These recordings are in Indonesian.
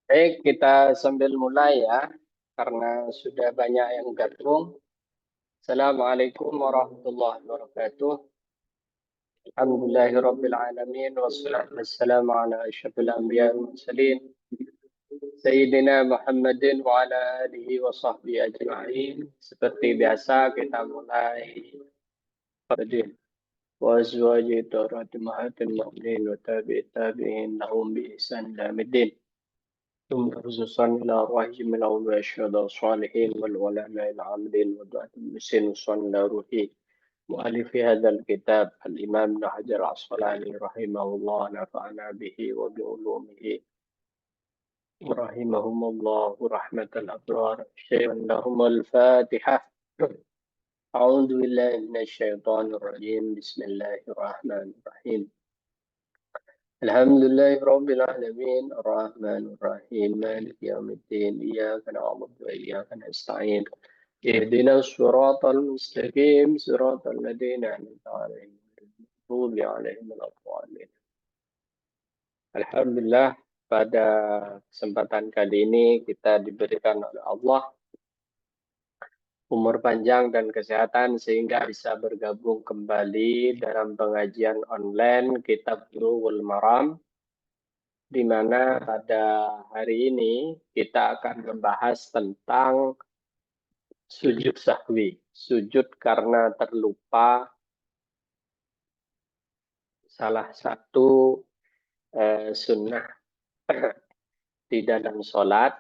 Baik, kita sambil mulai ya, karena sudah banyak yang gabung. Assalamualaikum warahmatullahi wabarakatuh. Alhamdulillahirabbil alamin wassalatu wassalamu ala asyrafil anbiya'i wal mursalin sayyidina Muhammadin wa ala alihi wa sahbihi ajma'in. Seperti biasa kita mulai pada wa azwaji tarati mahatil mu'minin wa tabi'i tabi'in lahum bi ihsan ila middin. ثم خصوصا إلى أرواح من الأولياء الشهداء الصالحين والعلماء العاملين ودعاة المسلمين وصلى إلى روحي مؤلف هذا الكتاب الإمام ابن حجر العسقلاني رحمه الله نفعنا به وبعلومه رحمهم الله رحمة الأبرار شيئا لهم الفاتحة. أعوذ بالله من الشيطان الرجيم بسم الله الرحمن الرحيم الحمد لله رب العالمين الرحمن الرحيم مالك يوم الدين إياك نعبد وإياك نستعين اهدنا الصراط المستقيم صراط الذين أنعمت عليهم غير المغضوب عليهم ولا الضالين. Alhamdulillah, pada kesempatan kali ini kita diberikan oleh Allah umur panjang dan kesehatan sehingga bisa bergabung kembali dalam pengajian online Kitab Bulughul Maram, di mana pada hari ini kita akan membahas tentang sujud sahwi, sujud karena terlupa salah satu sunnah di dalam sholat,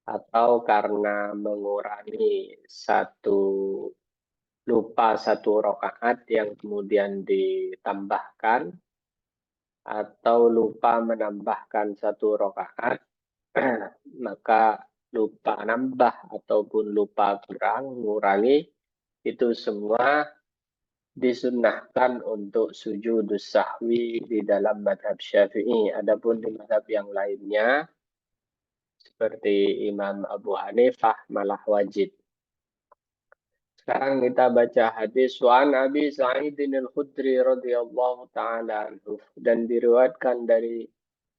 atau karena mengurangi lupa satu rakaat yang kemudian ditambahkan, atau lupa menambahkan satu rakaat, maka lupa nambah ataupun lupa mengurangi, itu semua disunnahkan untuk sujud sahwi di dalam madhab Syafi'i. Adapun di madhab yang lainnya, seperti Imam Abu Hanifah, malah wajib. Sekarang kita baca hadis Su'an Abi Sa'idin al-Khudri radhiyallahu ta'ala anhu. Dan diriwayatkan dari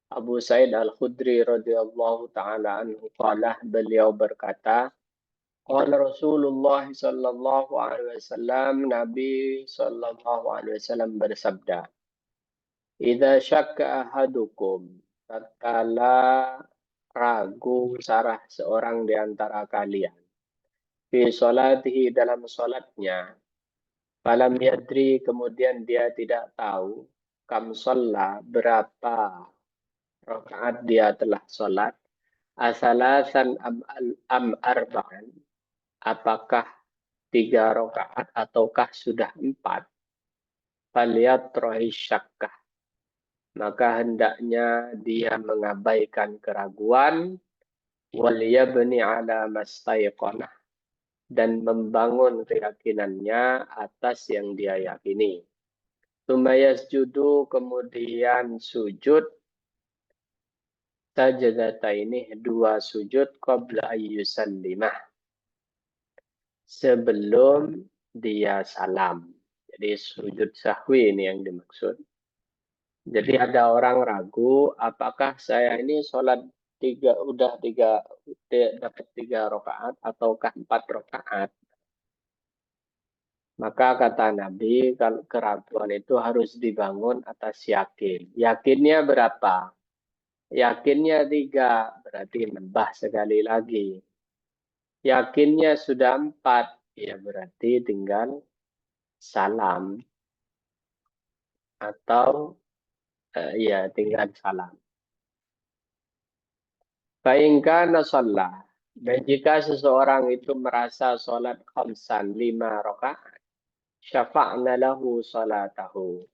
Abu Sa'id al-Khudri radhiyallahu ta'ala anhu. Qala, beliau berkata, Qala Rasulullah sallallahu alaihi wasallam, Nabi sallallahu alaihi wasallam bersabda, Idza syakka ahadukum, tatkala ragu salah seorang di antara kalian, fi sholatihi dalam sholatnya, falam yadri kemudian dia tidak tahu, kam sholla berapa rakaat dia telah sholat, asalasan am arba'an, apakah 3 rakaat ataukah sudah 4, falyatrahi syakkah, maka hendaknya dia mengabaikan keraguan, wal yabni ala mastayqanah, dan membangun keyakinannya atas yang dia yakini. Tumayas judu, kemudian sujud, sajadata ini 2 sujud, qabla ayyusallimah, sebelum dia salam. Jadi sujud sahwi ini yang dimaksud. Jadi ada orang ragu, apakah saya ini sholat dapat 3 rakaat ataukah 4 rakaat? Maka kata Nabi, kalau keraguan itu harus dibangun atas yakin. Yakinnya berapa? Yakinnya 3, berarti nambah sekali lagi. Yakinnya sudah 4, ya berarti tinggal salam. Atau ya tinggal salam. Fa'ingkana sholat. Dan jika seseorang itu merasa sholat khamsan 5 rakaat, syafa'na lahu sholatahu,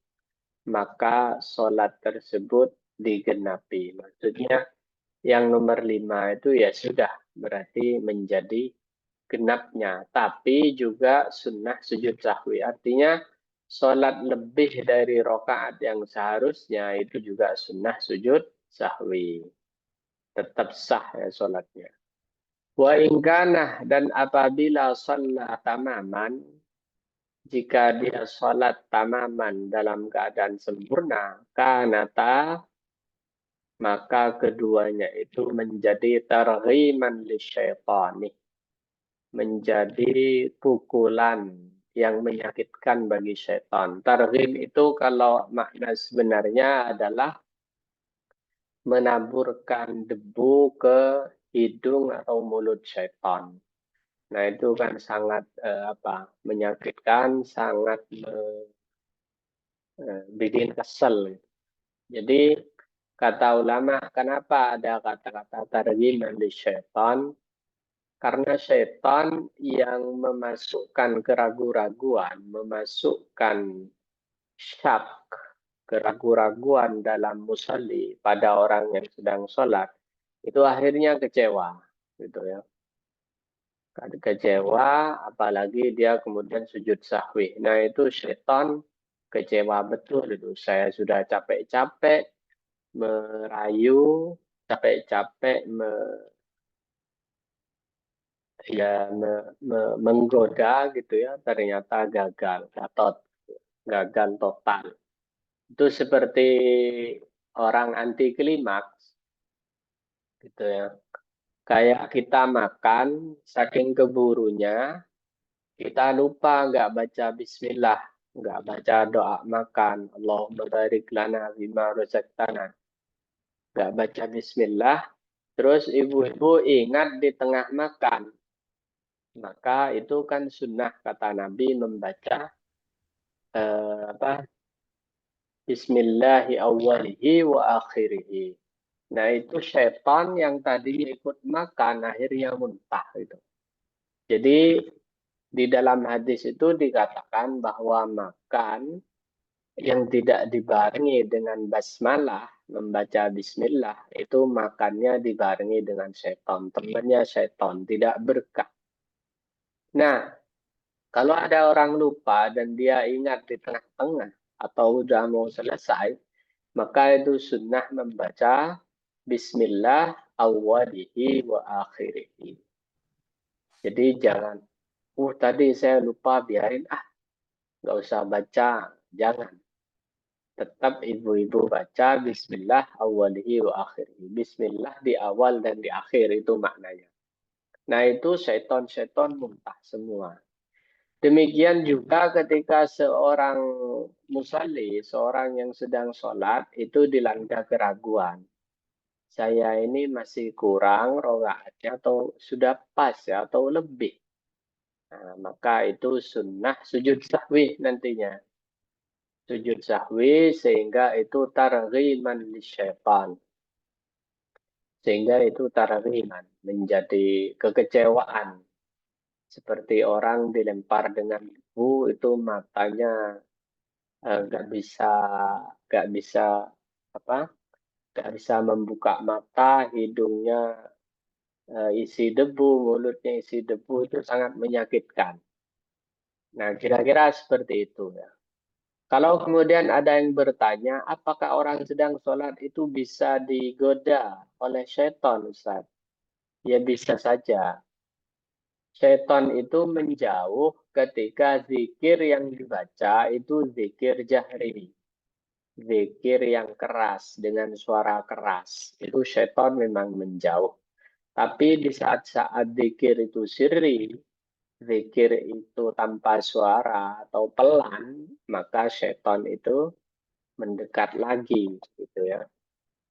maka sholat tersebut digenapi. Maksudnya yang nomor 5 itu ya sudah, berarti menjadi genapnya. Tapi juga sunnah sujud sahwi. Artinya sholat lebih dari rakaat yang seharusnya itu juga sunnah sujud sahwi. Tetap sah ya sholatnya. Wa ingkanah, dan apabila sholat tamaman, jika dia sholat tamaman dalam keadaan sempurna, kanata, maka keduanya itu menjadi targhiman lisyaitani, menjadi pukulan yang menyakitkan bagi syaitan. Targhim itu kalau makna sebenarnya adalah menaburkan debu ke hidung atau mulut syaitan. Nah, itu kan sangat menyakitkan, sangat bikin kesel. Jadi kata ulama, kenapa ada kata-kata targhim di syaitan? Karena syaitan yang memasukkan keraguan-raguan, memasukkan syak, keraguan-raguan dalam musalli pada orang yang sedang sholat, itu akhirnya kecewa, gitu ya. Kecewa, apalagi dia kemudian sujud sahwi. Nah, itu syaitan kecewa betul itu. Saya sudah capek-capek merayu, capek-capek menggoda gitu ya, ternyata gagal, gagal total. Itu seperti orang anti klimaks gitu ya. Kayak kita makan, saking keburunya, kita lupa nggak baca bismillah, nggak baca doa makan. Allahumma barik lana bima razaqtana. Nggak baca bismillah, terus ibu-ibu ingat di tengah makan. Maka itu kan sunnah kata Nabi membaca Bismillahi awwalihi wa akhirihi. Nah, itu setan yang tadinya ikut makan akhirnya muntah itu. Jadi di dalam hadis itu dikatakan bahwa makan yang tidak dibarengi dengan basmalah, membaca bismillah, itu makannya dibarengi dengan setan. Temannya setan, tidak berkah. Nah, kalau ada orang lupa dan dia ingat di tengah-tengah atau udah mau selesai, maka itu sunnah membaca Bismillah awwalihi wa akhirihi. Jadi jangan, tadi saya lupa, biarin, nggak usah baca, jangan. Tetap ibu-ibu baca Bismillah awwalihi wa akhirihi. Bismillah di awal dan di akhir, itu maknanya. Nah, itu seton-seton muntah semua. Demikian juga ketika seorang musalli, seorang yang sedang sholat, itu dilanda keraguan. Saya ini masih kurang rokaatnya atau sudah pas ya, atau lebih. Nah, maka itu sunnah sujud sahwi nantinya. Sujud sahwi sehingga itu targhiman lisyaitan. Sehingga itu targhiman, menjadi kekecewaan. Seperti orang dilempar dengan debu, itu matanya nggak bisa nggak bisa apa nggak bisa membuka mata, hidungnya isi debu, mulutnya isi debu, itu sangat menyakitkan. Nah, kira-kira seperti itu ya. Kalau kemudian ada yang bertanya, apakah orang sedang sholat itu bisa digoda oleh setan, Ustaz? Ya bisa saja. Setan itu menjauh ketika zikir yang dibaca itu zikir jahri. Zikir yang keras, dengan suara keras. Itu setan memang menjauh. Tapi di saat-saat zikir itu sirri, zikir itu tanpa suara atau pelan, maka setan itu mendekat lagi, gitu ya.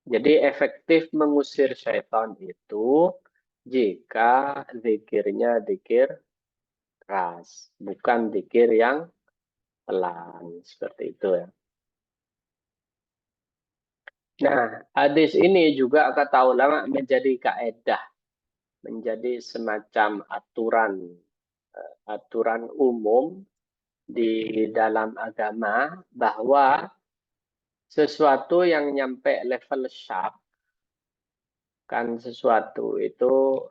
Jadi efektif mengusir setan itu jika zikirnya zikir keras, bukan zikir yang pelan, seperti itu ya. Nah, hadis ini juga kata ulama menjadi kaedah, menjadi semacam aturan umum di dalam agama bahwa sesuatu yang nyampe level syak, kan sesuatu itu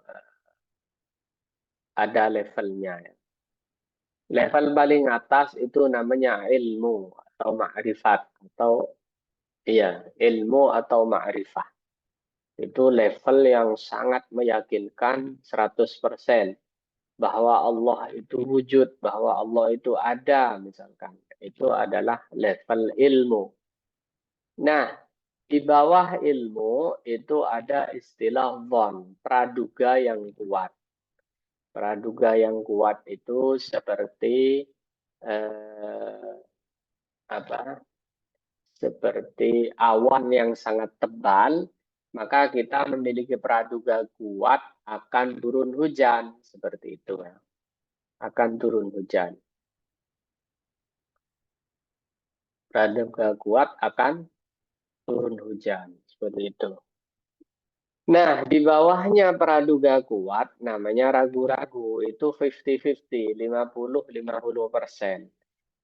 ada levelnya. Level paling atas itu namanya ilmu atau ma'rifat, atau iya, ilmu atau ma'rifah. Itu level yang sangat meyakinkan 100% bahwa Allah itu wujud, bahwa Allah itu ada misalkan. Itu adalah level ilmu. Nah, Di bawah ilmu itu ada istilah dhon, praduga yang kuat. Praduga yang kuat itu seperti eh, apa? Seperti awan yang sangat tebal, maka kita memiliki praduga kuat akan turun hujan, seperti itu ya. Akan turun hujan. Praduga kuat akan turun hujan, seperti itu. Nah, di bawahnya praduga kuat namanya ragu-ragu, itu 50-50, 50-50%.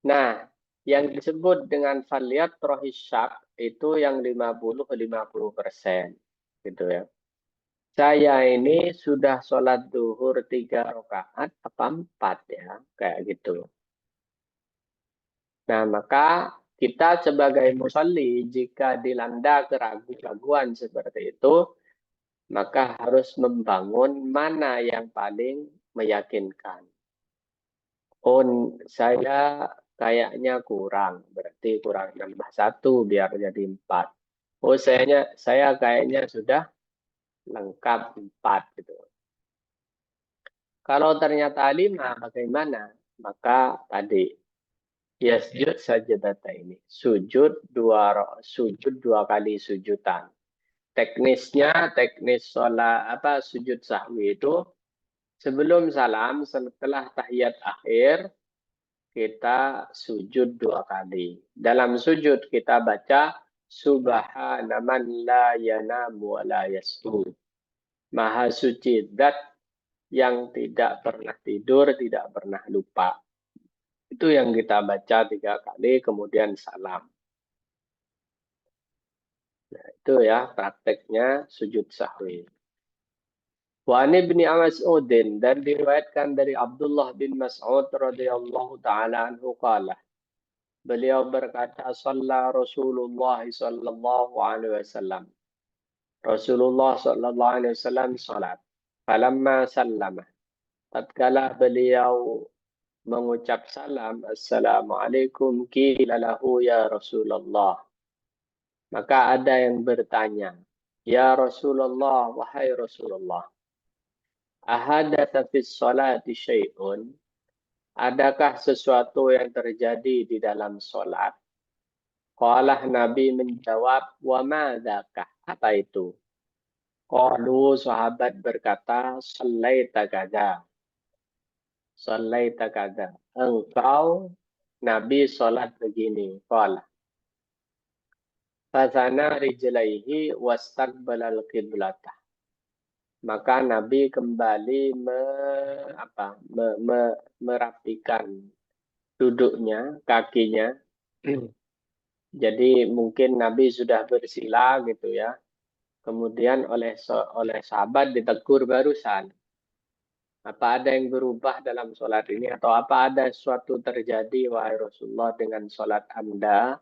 Nah, yang disebut dengan faliyat rohisyak itu yang 50-50%. Gitu ya. Saya ini sudah sholat duhur 3 rakaat apa 4 ya, kayak gitu. Nah, maka kita sebagai musalli jika dilanda keraguan-raguan seperti itu, maka harus membangun mana yang paling meyakinkan. Oh, saya kayaknya kurang, berarti kurang nambah 1 biar jadi 4. Oh, saya kayaknya sudah lengkap 4 gitu. Kalau ternyata 5, bagaimana? Maka tadi yasjud sajadata ini. Sujud dua kali sujudan. Teknisnya, teknis sholat apa sujud sahwi itu sebelum salam, setelah tahiyat akhir, kita sujud 2 kali. Dalam sujud kita baca Subhana man la yanamu wa la yasjud. Maha suci zat yang tidak pernah tidur, tidak pernah lupa. Itu yang kita baca 3 kali, kemudian salam. Nah, itu ya prakteknya sujud sahwi. Wa an ibni Mas'udin, dan diriwayatkan dari Abdullah bin Mas'ud radhiyallahu taala anhu qala. Beliau berkata, "Shalla Rasulullah sallallahu alaihi wasallam." Rasulullah sallallahu alaihi wasallam salat. Falamma sallama. Tatkala beliau mengucap salam, Assalamualaikum qila lahu ya Rasulullah. Maka ada yang bertanya, Ya Rasulullah, wahai Rasulullah, ahadatha fis salati syai'un? Adakah sesuatu yang terjadi di dalam salat? Qalah Nabi menjawab, wa madzakah? Apa itu? Qalu sahabat berkata, sallaita kadza. Sallaita kadza. Engkau Nabi salat begini. Qala. Fasana rijlaihi wastaqbalal qiblata. Maka Nabi kembali merapikan duduknya, kakinya. Jadi mungkin Nabi sudah bersila gitu ya. Kemudian oleh sahabat ditegur barusan. Apa ada yang berubah dalam sholat ini? Atau apa ada sesuatu terjadi, wahai Rasulullah, dengan sholat Anda?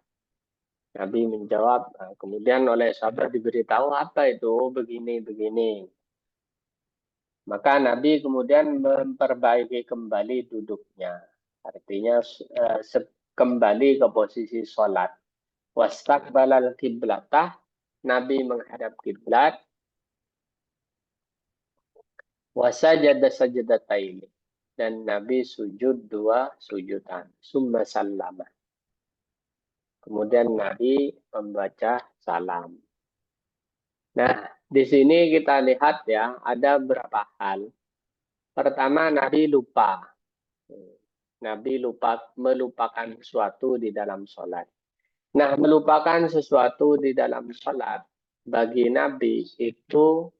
Nabi menjawab, kemudian oleh sahabat diberitahu apa itu, begini. Maka Nabi kemudian memperbaiki kembali duduknya. Artinya kembali ke posisi sholat. Wastaqbalal qiblatah, Nabi menghadap kiblat. Wasajada sajadataini, dan Nabi sujud 2 sujudan. Summa sallama. Kemudian Nabi membaca salam. Nah, di sini kita lihat ya, ada beberapa hal. Pertama, Nabi lupa. Nabi melupakan sesuatu di dalam sholat. Nah, melupakan sesuatu di dalam sholat bagi Nabi itu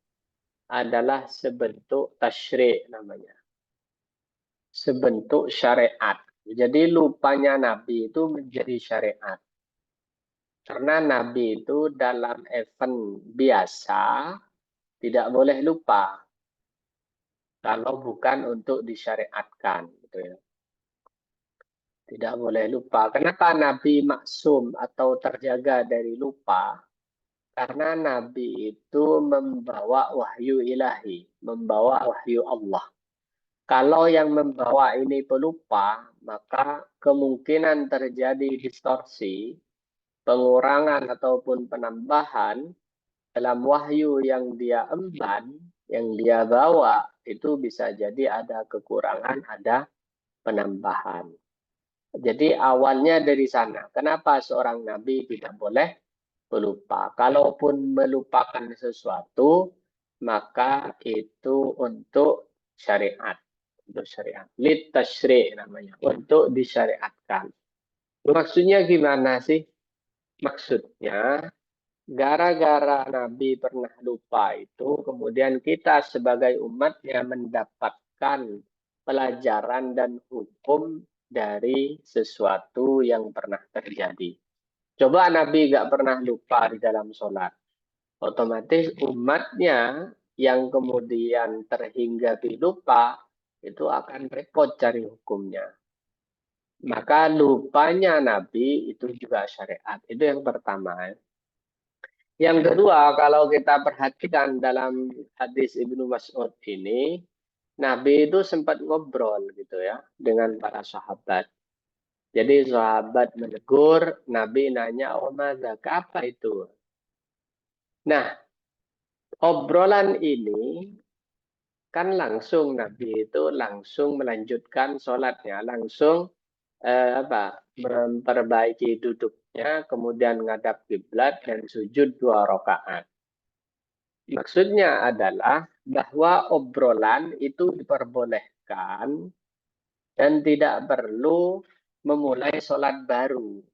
adalah sebentuk tasyri' namanya. Sebentuk syariat. Jadi lupanya Nabi itu menjadi syariat. Karena Nabi itu dalam event biasa tidak boleh lupa. Kalau bukan untuk disyariatkan. Gitu ya. Tidak boleh lupa. Kenapa Nabi maksum atau terjaga dari lupa? Karena Nabi itu membawa wahyu ilahi. Membawa wahyu Allah. Kalau yang membawa ini pelupa, maka kemungkinan terjadi distorsi pengurangan ataupun penambahan dalam wahyu yang dia emban, yang dia bawa, itu bisa jadi ada kekurangan, ada penambahan. Jadi awalnya dari sana. Kenapa seorang nabi tidak boleh melupa? Kalaupun melupakan sesuatu, maka itu untuk syariat. Untuk syariat. Lit tasyri' namanya. Untuk disyariatkan. Maksudnya gimana sih? Maksudnya, gara-gara Nabi pernah lupa itu, kemudian kita sebagai umatnya mendapatkan pelajaran dan hukum dari sesuatu yang pernah terjadi. Coba Nabi nggak pernah lupa di dalam sholat. Otomatis umatnya yang kemudian terhinggapi lupa, itu akan repot cari hukumnya. Maka lupanya Nabi itu juga syariat. Itu yang pertama. Yang kedua, kalau kita perhatikan dalam hadis Ibnu Mas'ud ini, Nabi itu sempat ngobrol gitu ya dengan para sahabat. Jadi sahabat menegur, Nabi nanya, "Oh, madzaka, apa itu?" Nah, obrolan ini kan langsung Nabi itu langsung melanjutkan sholatnya, langsung memperbaiki duduknya, kemudian ngadap kiblat dan sujud 2 rakaat. Maksudnya adalah bahwa obrolan itu diperbolehkan dan tidak perlu memulai sholat baru.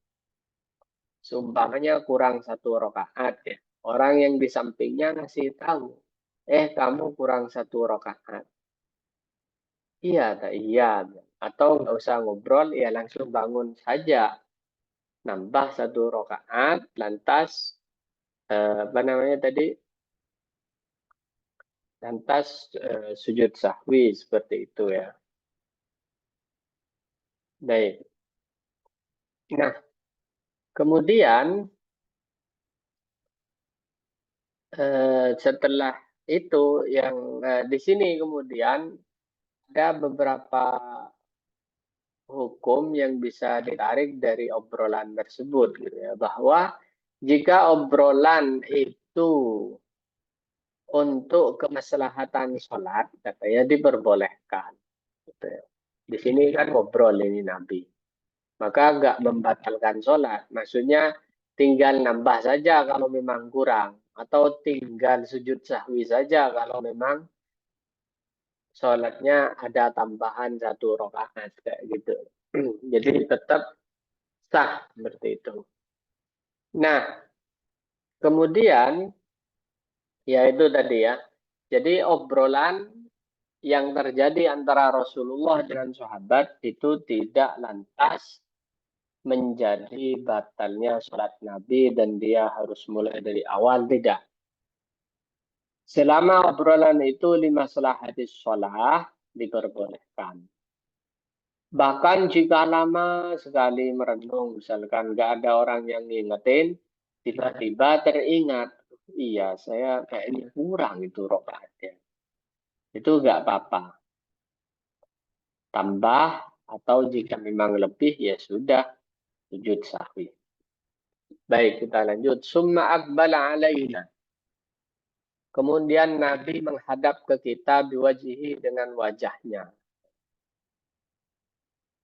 Seumpamanya kurang 1 rakaat ya. Orang yang di sampingnya ngasih tahu, kamu kurang 1 rakaat. Iya, tak iya. Atau nggak usah ngobrol, ya langsung bangun saja. Nambah 1 rakaat, lantas apa namanya tadi? Lantas sujud sahwi seperti itu ya. Baik. Nah, kemudian setelah itu yang di sini kemudian ada beberapa hukum yang bisa ditarik dari obrolan tersebut gitu ya, bahwa jika obrolan itu untuk kemaslahatan sholat, katanya diperbolehkan. Gitu ya. Di sini kan ngobrol ini Nabi. Maka nggak membatalkan sholat. Maksudnya tinggal nambah saja kalau memang kurang. Atau tinggal sujud sahwi saja kalau memang sholatnya ada tambahan 1 rakaat. Kayak gitu. Jadi tetap sah seperti itu. Nah, kemudian ya itu tadi ya. Jadi obrolan yang terjadi antara Rasulullah dengan sahabat itu tidak lantas menjadi batalnya sholat Nabi dan dia harus mulai dari awal, tidak. Selama obrolan itu lima hadis sholat diperbolehkan. Bahkan jika lama sekali merenung, misalkan nggak ada orang yang ngingetin, tiba-tiba teringat, iya saya kayaknya kurang itu rokaatnya. Itu nggak apa-apa. Tambah atau jika memang lebih ya sudah sujud sahwi. Baik, kita lanjut. Summa aqbala alaina. Kemudian Nabi menghadap ke kita biwajihi dengan wajahnya.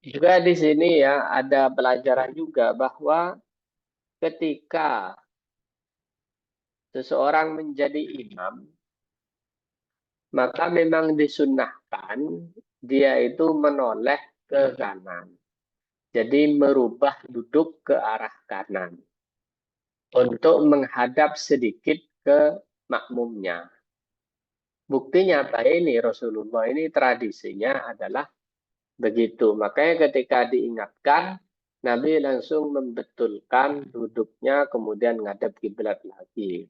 Juga di sini ya ada pelajaran juga bahwa ketika seseorang menjadi imam, maka memang disunnahkan dia itu menoleh ke kanan. Jadi merubah duduk ke arah kanan untuk menghadap sedikit ke makmumnya. Bukti nyata ini Rasulullah ini tradisinya adalah begitu. Makanya ketika diingatkan, Nabi langsung membetulkan duduknya kemudian ngadap kiblat lagi.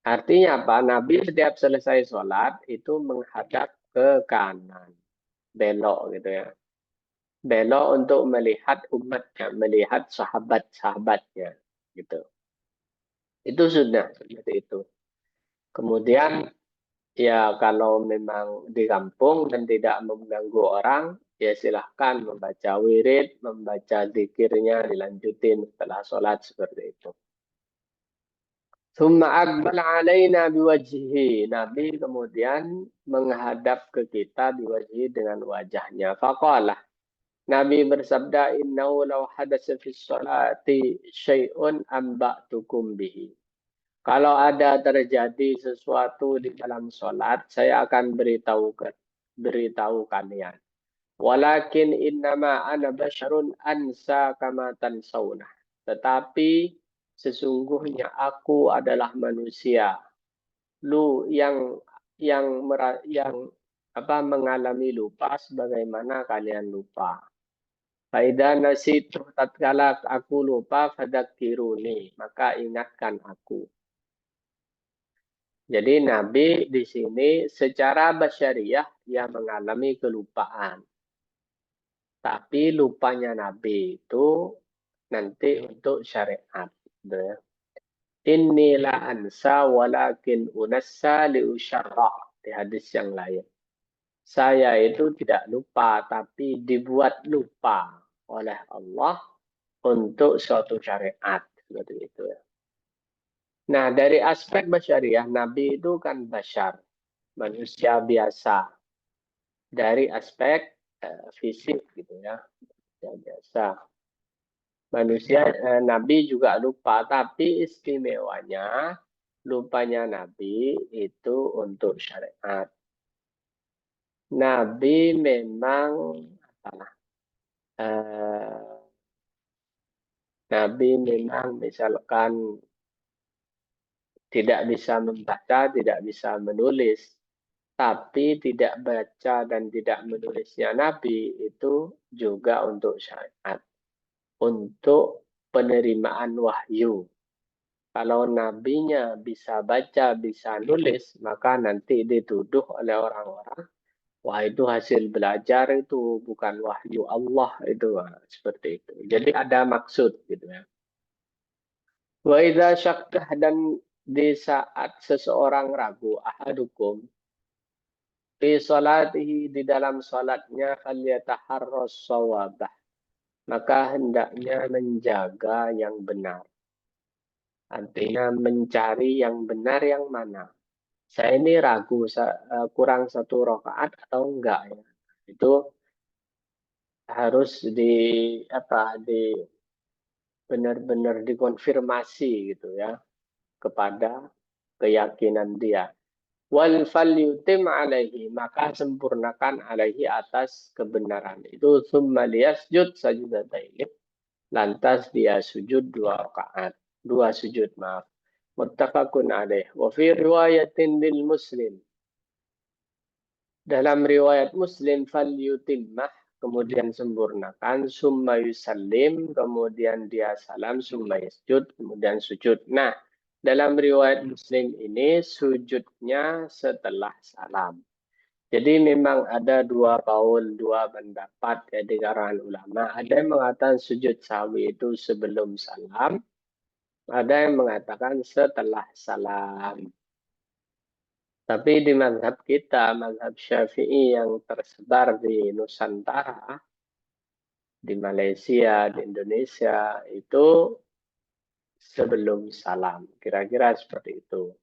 Artinya apa? Nabi setiap selesai sholat itu menghadap ke kanan. Belok gitu ya. Belok untuk melihat umatnya, melihat sahabat-sahabatnya. Gitu. Itu sudah seperti itu. Kemudian ya kalau memang di kampung dan tidak mengganggu orang, ya silahkan membaca wirid, membaca zikirnya, dilanjutin setelah sholat seperti itu. Thumma aqbala alaina biwajhihi. Nabi kemudian menghadap ke kita biwajhi dengan wajahnya. Faqala. Nabi bersabda, innahu law hadasa fi sholati syai'un amba'tukum bihi. Kalau ada terjadi sesuatu di dalam sholat, saya akan beritahu kalian. Walakin innama ana basyarun ansa kama tansawna. Tetapi sesungguhnya aku adalah manusia. Lu yang mengalami lupa sebagaimana kalian lupa. Faida nasitu tatkala aku lupa fadzakiruni, maka ingatkan aku. Jadi Nabi di sini secara basyariah ia mengalami kelupaan. Tapi lupanya Nabi itu nanti untuk syariat. Gitu ya. Inilah ansa walakin unassa liusyarra. Di hadis yang lain. Saya itu tidak lupa, tapi dibuat lupa oleh Allah untuk suatu syariat. Seperti itu ya. Nah, dari aspek basyariah, Nabi itu kan basyar. Manusia biasa. Dari aspek fisik gitu ya. Biasa. Manusia Nabi juga lupa, tapi istimewanya lupanya Nabi itu untuk syariat. Nabi memang Nabi memang misalkan tidak bisa membaca, tidak bisa menulis, tapi tidak baca dan tidak menulisnya Nabi itu juga untuk syariat, untuk penerimaan wahyu. Kalau nabinya bisa baca, bisa nulis, maka nanti dituduh oleh orang-orang, wah itu hasil belajar, itu bukan wahyu Allah, itu seperti itu. Jadi ada maksud gitu ya. Wa idza syakkah, dan di saat seseorang ragu, ahadukum fi salatihi, di dalam salatnya, falyataharras shawabah, maka hendaknya menjaga yang benar. Artinya mencari yang benar yang mana. Saya ini ragu kurang 1 rakaat atau enggak ya. Itu harus benar-benar dikonfirmasi gitu ya kepada keyakinan dia. Wal falyutim alaihi, maka sempurnakan alaihi atas kebenaran itu. Tsumma liyasjud sajudataini, lantas dia sujud 2 rakaat, 2 sujud, maaf. Muttafaqun alaih. Wa fi riwayatin lil Muslim, dalam riwayat Muslim, falyutimmah, kemudian sempurnakan, summa yusallim, kemudian dia salam, summa yasjud, kemudian sujud. Nah, dalam riwayat Muslim ini sujudnya setelah salam. Jadi memang ada 2 pendapat ya di kalangan ulama. Ada yang mengatakan sujud sahwi itu sebelum salam, ada yang mengatakan setelah salam. Tapi di mazhab kita, mazhab Syafi'i yang tersebar di Nusantara, di Malaysia, di Indonesia, itu sebelum salam. Kira-kira seperti itu.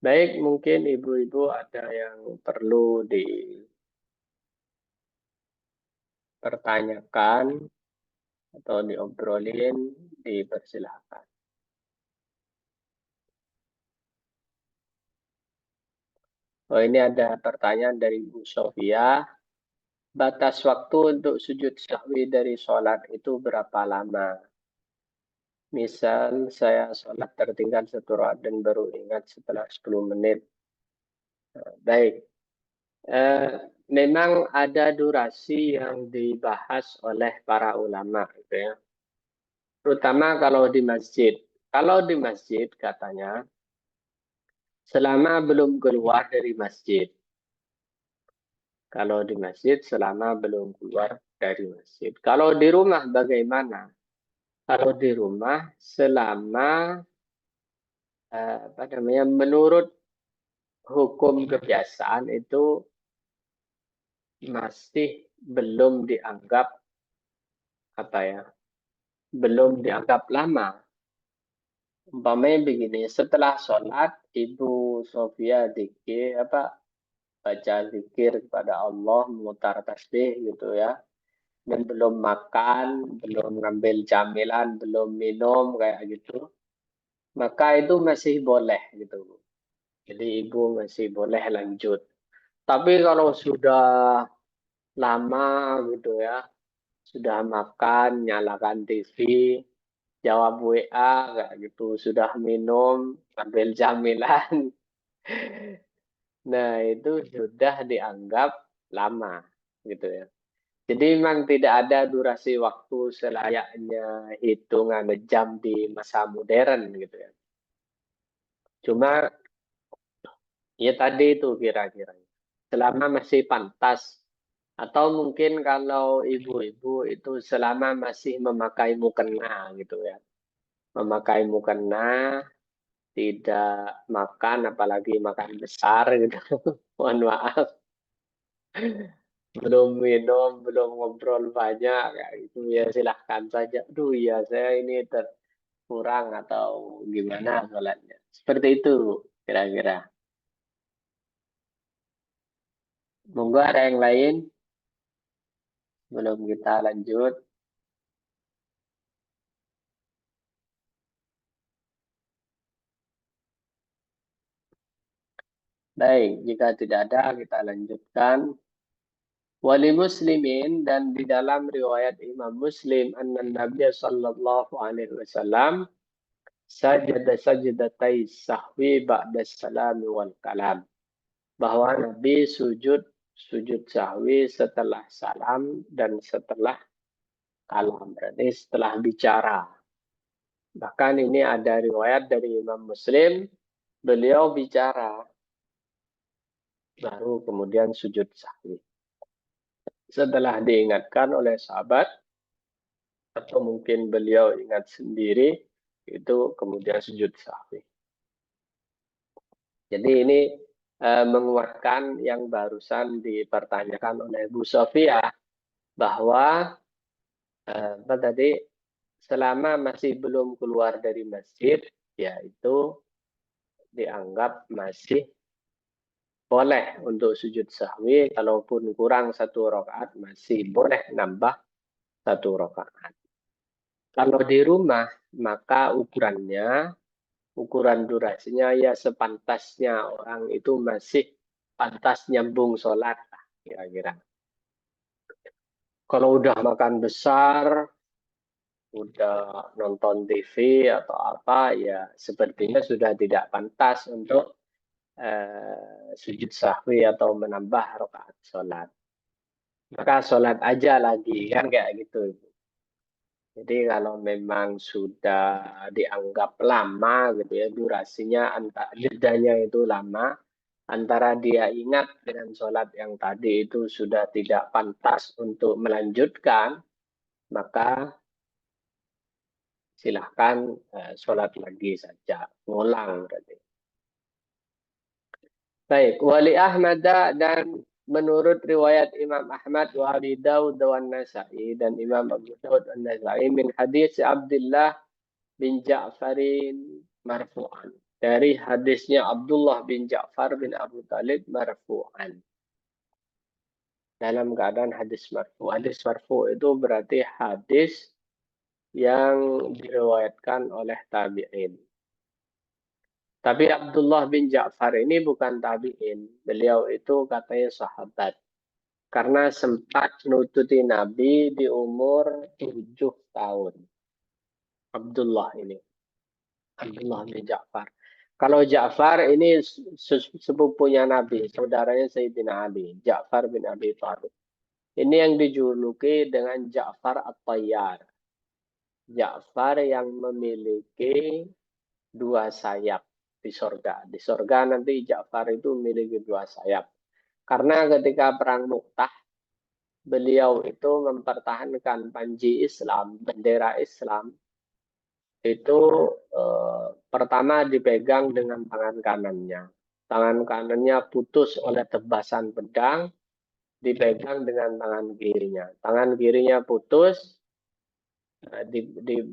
Baik, mungkin ibu-ibu ada yang perlu dipertanyakan atau diobrolin, dipersilahkan. Oh, ini ada pertanyaan dari Bu Sofia. Batas waktu untuk sujud sahwi dari sholat itu berapa lama? Misal saya sholat tertinggal 1 rakaat dan baru ingat setelah 10 menit. Baik. Memang ada durasi yang dibahas oleh para ulama, gitu ya. Terutama kalau di masjid. Kalau di masjid katanya selama belum keluar dari masjid. Kalau di masjid selama belum keluar dari masjid. Kalau di rumah bagaimana? Kalau di rumah selama menurut hukum kebiasaan itu masih belum dianggap apa ya, belum dianggap lama. Umpamanya begini, setelah sholat Ibu Sofia zikir apa baca zikir kepada Allah, memutar tasbih gitu ya, dan belum makan, belum ngambil camilan, belum minum kayak gitu, maka itu masih boleh gitu. Jadi ibu masih boleh lanjut. Tapi kalau sudah lama gitu ya, sudah makan, nyalakan TV, jawab WA kayak gitu, sudah minum, ambil camilan, nah itu sudah dianggap lama gitu ya. Jadi memang tidak ada durasi waktu selayaknya hitungan jam di masa modern gitu ya. Cuma ya tadi itu kira-kira. Selama masih pantas. Atau mungkin kalau ibu-ibu itu selama masih memakai mukena gitu ya. Memakai mukena, tidak makan, apalagi makan besar gitu. Mohon maaf. Belum minum, belum ngobrol banyak. Kayak gitu ya silahkan saja. Aduh ya saya ini kurang atau gimana sholatnya. Seperti itu kira-kira. Monggo ada yang lain belum kita lanjut. Baik, jika tidak ada kita lanjutkan. Wali Muslimin dan di dalam riwayat Imam Muslim anna Nabi sallallahu alaihi wasallam sajada sajdatai sahwi ba'da salami wal kalam. Bahwa Nabi sujud sahwi setelah salam dan setelah kalam, berarti setelah bicara. Bahkan ini ada riwayat dari Imam Muslim, beliau bicara baru kemudian sujud sahwi. Setelah diingatkan oleh sahabat, atau mungkin beliau ingat sendiri, itu kemudian sujud sahwi. Jadi ini menguatkan yang barusan dipertanyakan oleh Bu Sofia, bahwa apa tadi, selama masih belum keluar dari masjid, yaitu dianggap masih boleh untuk sujud sahwi, kalaupun kurang satu rakaat masih boleh nambah satu rakaat. Kalau di rumah, maka ukuran durasinya ya sepantasnya orang itu masih pantas nyambung sholat, kira-kira. Kalau udah makan besar, udah nonton TV atau apa, ya sepertinya sudah tidak pantas untuk sujud sahwi atau menambah rakaat sholat. Maka sholat aja lagi, kan kayak gitu. Jadi kalau memang sudah dianggap lama gitu ya, durasinya, jedanya itu lama, antara dia ingat dengan sholat yang tadi itu sudah tidak pantas untuk melanjutkan, maka silahkan sholat lagi saja, ngulang berarti. Baik, Wali Ahmad dan menurut riwayat Imam Ahmad wa Abi Dawud dan Nasai dan Imam Abu Dawud dan Nasai min hadis Abdullah bin Ja'farin marfu'an. Dari hadisnya Abdullah bin Ja'far bin Abu Talib marfu'an. Dalam keadaan hadis marfu. Hadis marfu itu berarti hadis yang diriwayatkan oleh tabi'in. Tapi Abdullah bin Ja'far ini bukan tabi'in. Beliau itu katanya sahabat. Karena sempat nututi Nabi di umur 7 tahun. Abdullah ini. Abdullah bin Ja'far. Kalau Ja'far ini sepupunya Nabi, saudaranya Sayyidina Ali, Ja'far bin Abi Thalib. Ini yang dijuluki dengan Ja'far At-Tayyar. Ja'far yang memiliki dua sayap di sorga. Di sorga nanti Ja'far itu memiliki dua sayap. Karena ketika perang Mu'tah, beliau itu mempertahankan panji Islam, bendera Islam, itu pertama dipegang dengan tangan kanannya. Tangan kanannya putus oleh tebasan pedang, dipegang dengan tangan kirinya. Tangan kirinya putus,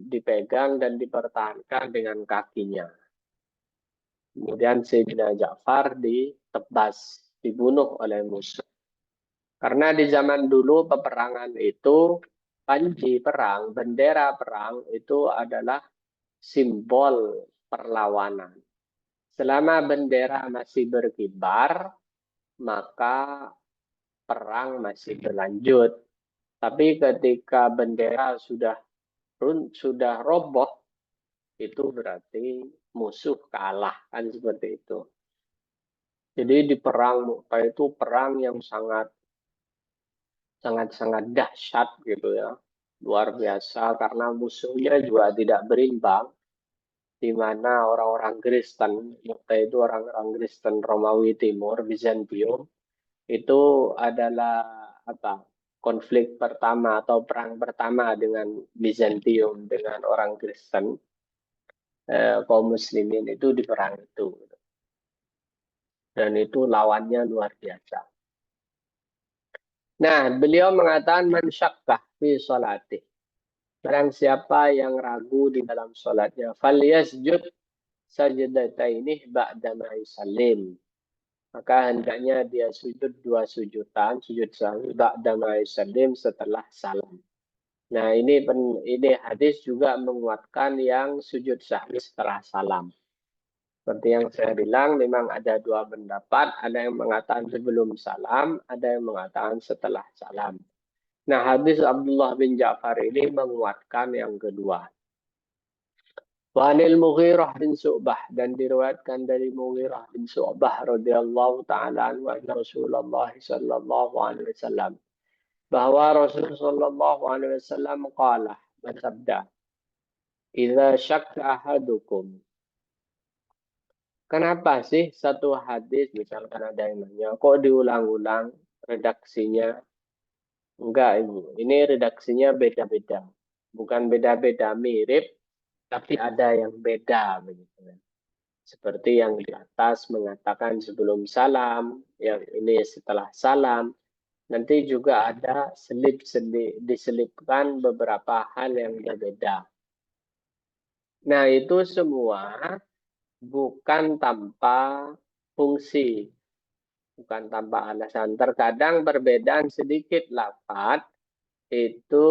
dipegang dan dipertahankan dengan kakinya. Kemudian Sayyidina Ja'far ditebas, dibunuh oleh musuh. Karena di zaman dulu peperangan itu, panji perang, bendera perang itu adalah simbol perlawanan. Selama bendera masih berkibar, maka perang masih berlanjut. Tapi ketika bendera sudah roboh, itu berarti musuh kalah, kan seperti itu. Jadi di perang Mu'tah itu perang yang sangat dahsyat gitu ya, luar biasa karena musuhnya juga tidak berimbang, di mana orang-orang Kristen, Mu'tah itu orang-orang Kristen Romawi Timur, Bizantium, itu adalah apa? Konflik pertama atau perang pertama dengan Bizantium, dengan orang Kristen, kaum muslimin itu di perang itu. Dan itu lawannya luar biasa. Nah, beliau mengatakan man syakkah fi salatih. Barang siapa yang ragu di dalam salatnya, falyasjud sajdataini ba'da ma yusallim. Maka hendaknya dia sujud 2 sujudan, sujud sahwi ba'da ma yusallim, setelah salam. Nah, ini hadis juga menguatkan yang sujud sahwi setelah salam. Seperti yang saya bilang, memang ada 2 pendapat. Ada yang mengatakan sebelum salam, ada yang mengatakan setelah salam. Nah, hadis Abdullah bin Ja'far ini menguatkan yang kedua. Wa anil Mughirah bin Syu'bah, dan diriwayatkan dari Mughirah bin Syu'bah radhiyallahu taala anhu Rasulullah sallallahu alaihi wasallam, bahwa Rasul sallallahu alaihi wasallam qala, bersabda, "Idza syakka ahadukum." Kenapa sih satu hadis, misalkan ada yang nanya, kok diulang-ulang redaksinya? Enggak, Ibu. Ini redaksinya beda-beda. Bukan beda-beda mirip, tapi ada yang beda begitu. Seperti yang di atas mengatakan sebelum salam, yang ini setelah salam. Nanti juga ada diselipkan beberapa hal yang berbeda. Nah, itu semua bukan tanpa fungsi, bukan tanpa alasan. Terkadang perbedaan sedikit lafaz itu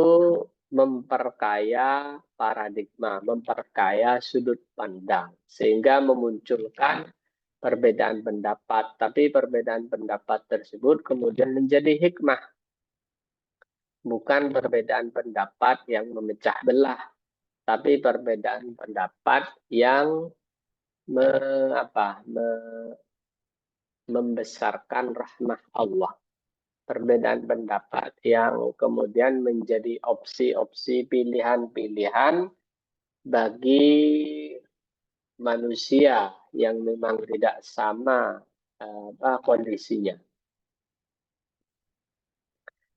memperkaya paradigma, memperkaya sudut pandang, sehingga memunculkan perbedaan pendapat. Tapi perbedaan pendapat tersebut kemudian menjadi hikmah, bukan perbedaan pendapat yang memecah belah, tapi perbedaan pendapat yang membesarkan rahmah Allah. Perbedaan pendapat yang kemudian menjadi opsi-opsi, pilihan-pilihan bagi manusia yang memang tidak sama kondisinya.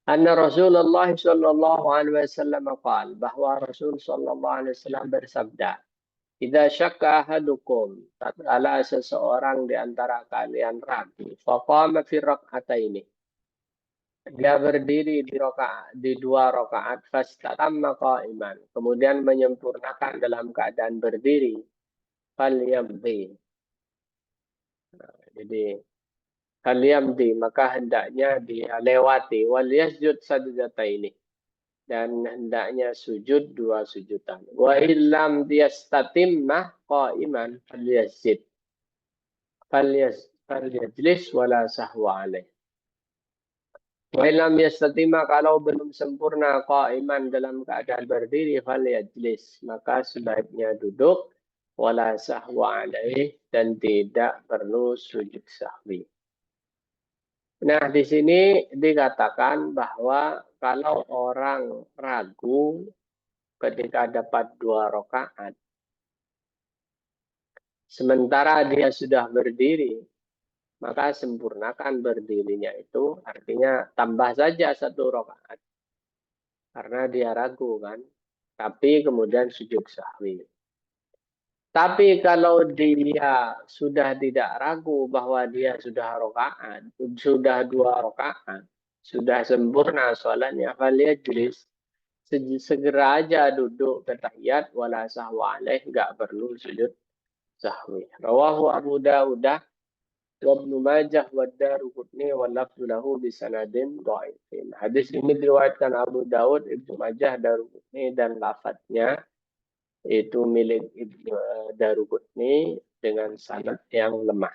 Anna Rasulullah sallallahu alaihi wasallam qaal, bahwa Rasul sallallahu alaihi wasallam bersabda, "Idza syakka ahadukum," tatkala seseorang di antara kalian ragu, faqama fi rak'ataini, dia berdiri di 2 rakaat, fastatamma qa'iman, kemudian menyempurnakan dalam keadaan berdiri, falyamdi. Jadi falyamdi, maka hendaknya dia lewati, wal yasjud sajdataini, dan hendaknya sujud 2 sujudan. Wa illam yastatimma qa'iman falyajlis wala sahwa alaih. Wa illam yastatimma, kalau belum sempurna qa'iman dalam keadaan berdiri, falyajlis, maka sebaiknya duduk, wala sahwa alaih, dan tidak perlu sujud sahwi. Nah, di sini dikatakan bahwa kalau orang ragu ketika dapat 2 rakaat, sementara dia sudah berdiri, maka sempurnakan berdirinya itu, artinya tambah saja 1 rakaat. Karena dia ragu kan, tapi kemudian sujud sahwi. Tapi kalau dia sudah tidak ragu bahwa dia sudah 2 rakaat, sudah sempurna sholatnya, falyajlis, segera aja duduk ke tahiyat, wala sahwa alaih, nggak perlu sujud sahwi. Rawahu Abu Dawud wa Ibnu Majah wa Daruqutni wa lafzu lahu bi sanadin dhaifin. Hadis ini diriwayatkan Abu Dawud, Ibnu Majah, Daruqutni, dan lafadznya itu milik Ibnu Daruqutni dengan sanad yang lemah.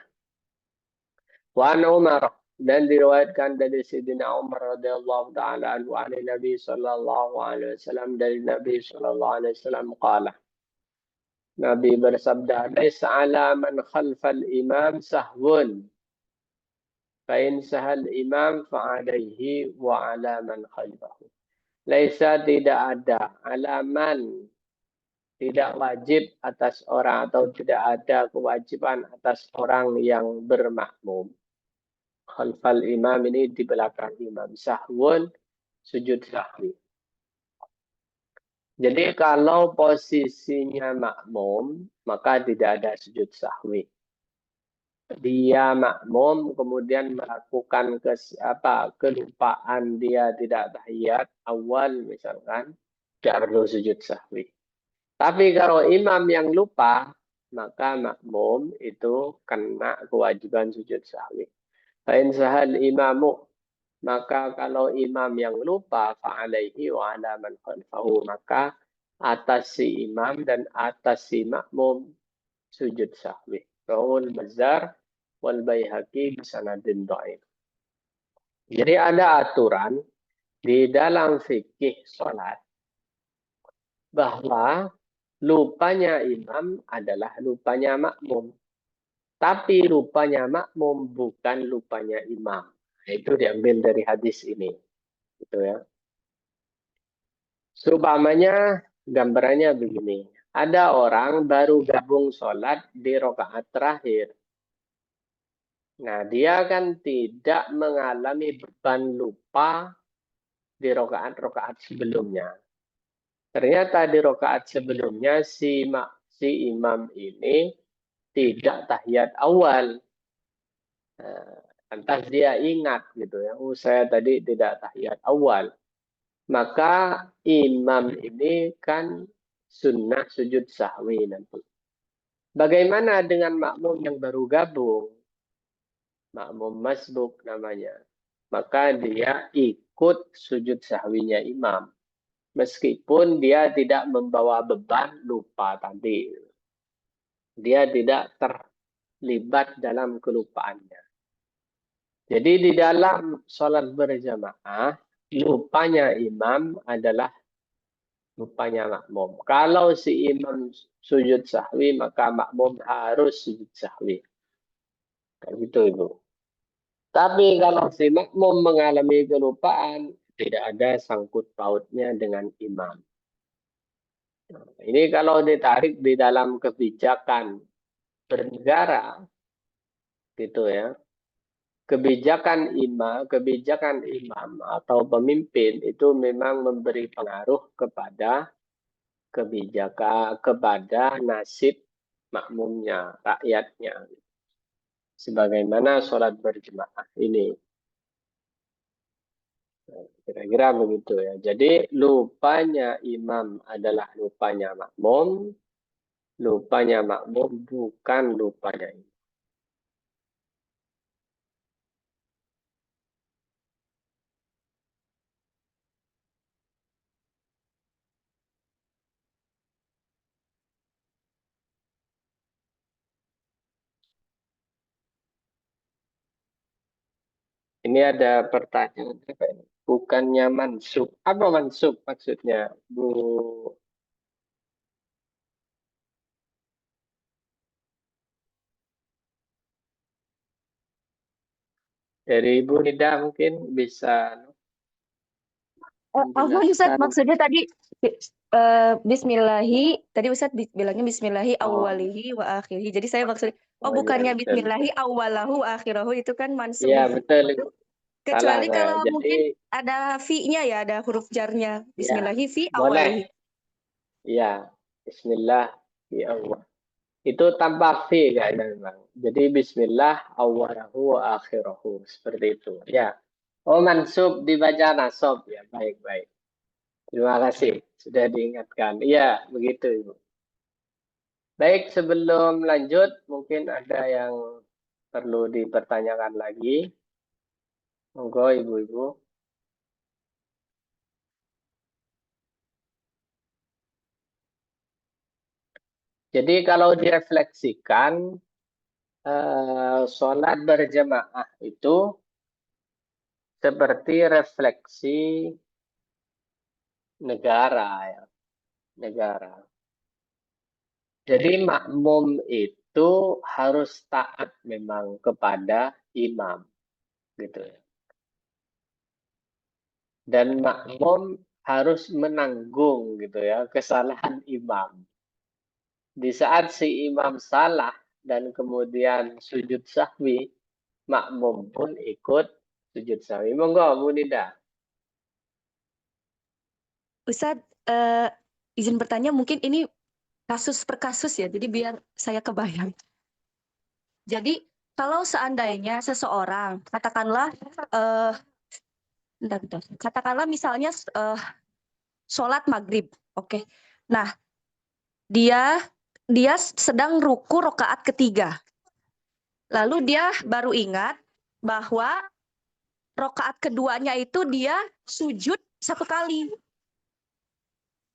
Wa an Umar, dan diriwayatkan dari Sayyidina Umar radhiyallahu taala anhu an Nabi sallallahu alaihi wasallam, dari Nabi sallallahu alaihi wasallam qala, Nabi bersabda, laisa ala man khalfal imam sahwun, fa in sahal imam fa alaihi wa ala man khalfahu. Laisa, tidak ada, alaman, tidak wajib atas orang, atau tidak ada kewajiban atas orang yang bermakmum. Khalfal imam ini di belakang imam. Sahwun, sujud sahwi. Jadi kalau posisinya makmum, maka tidak ada sujud sahwi. Dia makmum kemudian melakukan kelupaan, dia tidak tahiyat awal misalkan, tidak perlu sujud sahwi. Tapi kalau imam yang lupa, maka makmum itu kena kewajiban sujud sahwi. Fa'in sahal imamu, maka kalau imam yang lupa, fa'alaihi wa ala man khalfahu, maka atas si imam dan atas si makmum sujud sahwi. Rawul Bazzar wal Baihaqi bisanadin dhaif. Jadi ada aturan di dalam fikih sholat bahwa lupanya imam adalah lupanya makmum. Tapi lupanya makmum bukan lupanya imam. Itu diambil dari hadis ini. Gitu ya. Seumpamanya gambarannya begini. Ada orang baru gabung sholat di rakaat terakhir. Nah, dia kan tidak mengalami beban lupa di rakaat-rakaat sebelumnya. Ternyata di rakaat sebelumnya si imam ini tidak tahiyat awal. Lantas dia ingat gitu ya, saya tadi tidak tahiyat awal. Maka imam ini kan sunnah sujud sahwi nanti. Bagaimana dengan makmum yang baru gabung? Makmum masbuk namanya. Maka dia ikut sujud sahwinya imam. Meskipun dia tidak membawa beban lupa tadi. Dia tidak terlibat dalam kelupaannya. Jadi di dalam sholat berjamaah, lupanya imam adalah lupanya makmum. Kalau si imam sujud sahwi, maka makmum harus sujud sahwi. Kayak gitu, Ibu. Tapi kalau si makmum mengalami kelupaan, tidak ada sangkut pautnya dengan imam. Ini kalau ditarik di dalam kebijakan bernegara, gitu ya. Kebijakan imam atau pemimpin itu memang memberi pengaruh kepada kepada nasib makmumnya, rakyatnya. Sebagaimana sholat berjemaah ini. Kira-kira begitu ya. Jadi lupanya imam adalah lupanya makmum bukan lupanya imam. Ini ada pertanyaan. Bukannya mansub. Apa mansub maksudnya, Bu? Dari Ibu Nida mungkin bisa Apa Ustaz menjelaskan. maksudnya tadi Bismillahi, tadi Ustaz bilangnya Bismillahi awalihi wa akhirihi. Jadi saya maksudnya, Oh iya, bukannya betul. Bismillahi awalahu wa akhirahu itu kan mansub. Iya, betul. Salah Kecuali saya. kalau Jadi mungkin ada fi-nya ya, ada huruf jarnya. ya, Bismillahi fi awalihi. boleh. Ya, Bismillah ya Allah. Itu tanpa fi kayaknya memang. Jadi Bismillah awalahu wa akhirahu, seperti itu. Ya. Oh, mansub dibaca nasab ya. Baik, baik. Terima kasih sudah diingatkan. Iya, begitu, Ibu. Baik, sebelum lanjut, mungkin ada yang perlu dipertanyakan lagi. Monggo, Ibu-ibu. Jadi kalau direfleksikan, sholat berjamaah itu seperti refleksi negara, ya, negara. Jadi makmum itu harus taat memang kepada imam, gitu ya. Dan makmum harus menanggung gitu ya kesalahan imam. Di saat si imam salah dan kemudian sujud sahwi, makmum pun ikut sujud sahwi. Monggo, Bu Nida. Ustadz, izin bertanya, mungkin ini kasus per kasus ya, jadi biar saya kebayang. Jadi kalau seandainya seseorang, katakanlah, katakanlah misalnya sholat maghrib, oke. Nah, dia sedang ruku rokaat ketiga. Lalu dia baru ingat bahwa rokaat keduanya itu dia sujud satu kali.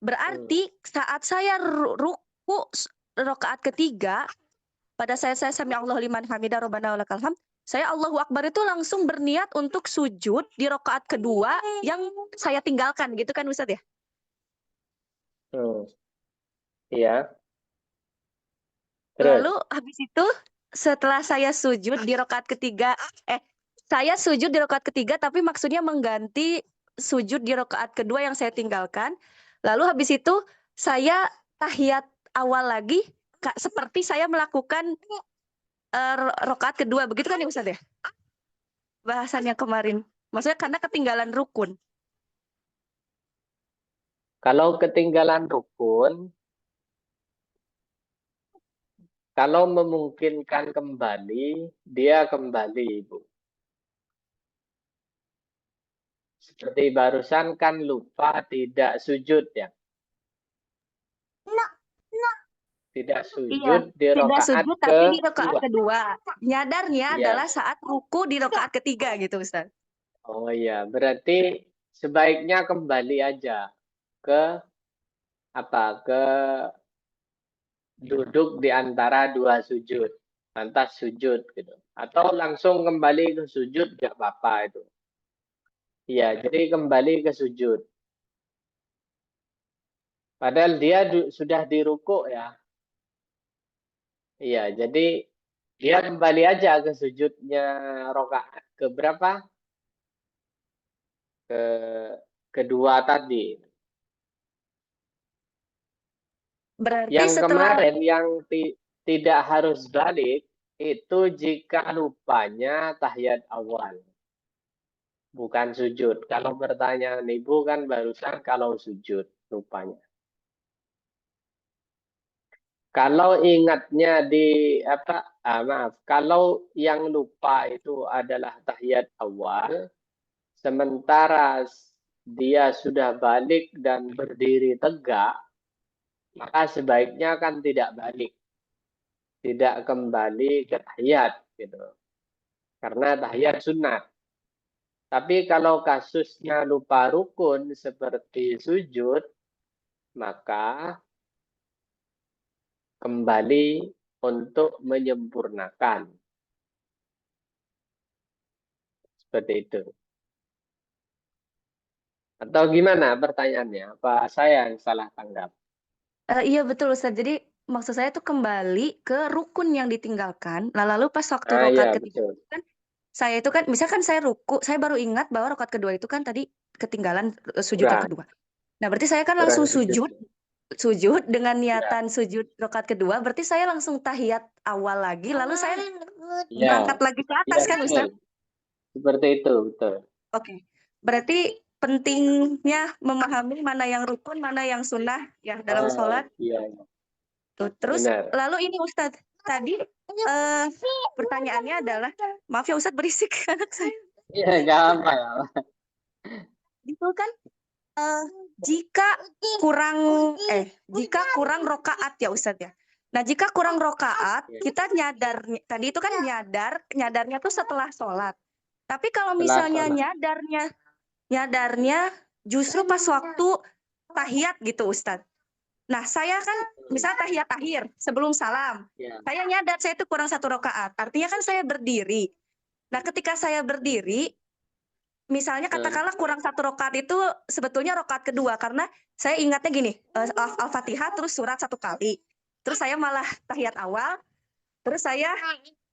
Berarti saat saya ruku rokaat ketiga, pada saat saya sami Allahu liman hamidah rabbana walakal hamd, saya Allahu Akbar itu langsung berniat untuk sujud di rokaat kedua yang saya tinggalkan, gitu kan Ustadz ya? Iya. Lalu habis itu setelah saya sujud di rokaat ketiga, saya sujud di rokaat ketiga tapi maksudnya mengganti sujud di rokaat kedua yang saya tinggalkan. Lalu habis itu saya tahiyat awal lagi, seperti saya melakukan rokaat kedua, begitu kan ya Ustaz ya? Bahasan yang kemarin. Maksudnya karena ketinggalan rukun. Kalau ketinggalan rukun, kalau memungkinkan kembali, dia kembali, Ibu. Seperti barusan kan lupa tidak sujud ya. Tidak sujud di Tidak rokaat sujud tapi di rokaat kedua. Nyadarnya Iya. adalah saat ruku di rokaat ketiga gitu Ustaz. Oh iya, berarti sebaiknya kembali aja ke ke duduk di antara dua sujud, lantas sujud gitu. Atau langsung kembali ke sujud nggak apa-apa itu. Iya, jadi kembali ke sujud. Padahal dia sudah di ruku ya. Iya, jadi dia kembali aja ke sujudnya rokaat ke berapa? Ke kedua tadi. Berarti Yang setelah kemarin yang tidak harus balik itu jika lupanya tahiyat awal, bukan sujud. Kalau pertanyaan Ibu kan barusan kalau sujud lupanya. Kalau ingatnya kalau yang lupa itu adalah tahiyat awal, sementara dia sudah balik dan berdiri tegak, maka sebaiknya kan tidak balik, tidak kembali ke tahiyat gitu. Karena tahiyat sunat. Tapi kalau kasusnya lupa rukun seperti sujud, maka kembali untuk menyempurnakan. Seperti itu. Atau gimana pertanyaannya? Apa saya yang salah tanggap? iya betul Ustaz. Jadi maksud saya tuh kembali ke rukun yang ditinggalkan. Lalu pas waktu rokaat Iya, ketiga betul. kan saya itu kan misalkan saya ruku, saya baru ingat bahwa rokaat kedua itu kan tadi ketinggalan sujud yang kedua. Nah, berarti saya kan langsung sujud dengan niatan sujud rokaat kedua, berarti saya langsung tahiyat awal lagi, lalu saya berangkat lagi ke atas kan Ustaz? Seperti itu, betul. Oke, berarti pentingnya memahami mana yang rukun, mana yang sunnah ya dalam sholat. Iya. Tuh, terus Benar. lalu ini Ustadz, tadi pertanyaannya adalah, maaf ya Ustadz berisik anak saya. Iya, nggak apa ya. Itu kan eh, jika kurang rokaat ya Ustadz ya. Nah, jika kurang rokaat, Iya. kita nyadar tadi itu kan nyadarnya tuh setelah sholat. Tapi kalau Setelah misalnya sholat. nyadarnya justru pas waktu tahiyat gitu Ustadz. Nah, saya kan misalnya tahiyat akhir sebelum salam. Ya. Saya nyadar saya itu kurang 1 rakaat. Artinya kan saya berdiri. Nah, ketika saya berdiri, misalnya katakanlah kurang 1 rakaat itu sebetulnya rakaat kedua karena saya ingatnya gini, Al-Fatihah terus surat 1 kali. Terus saya malah tahiyat awal, terus saya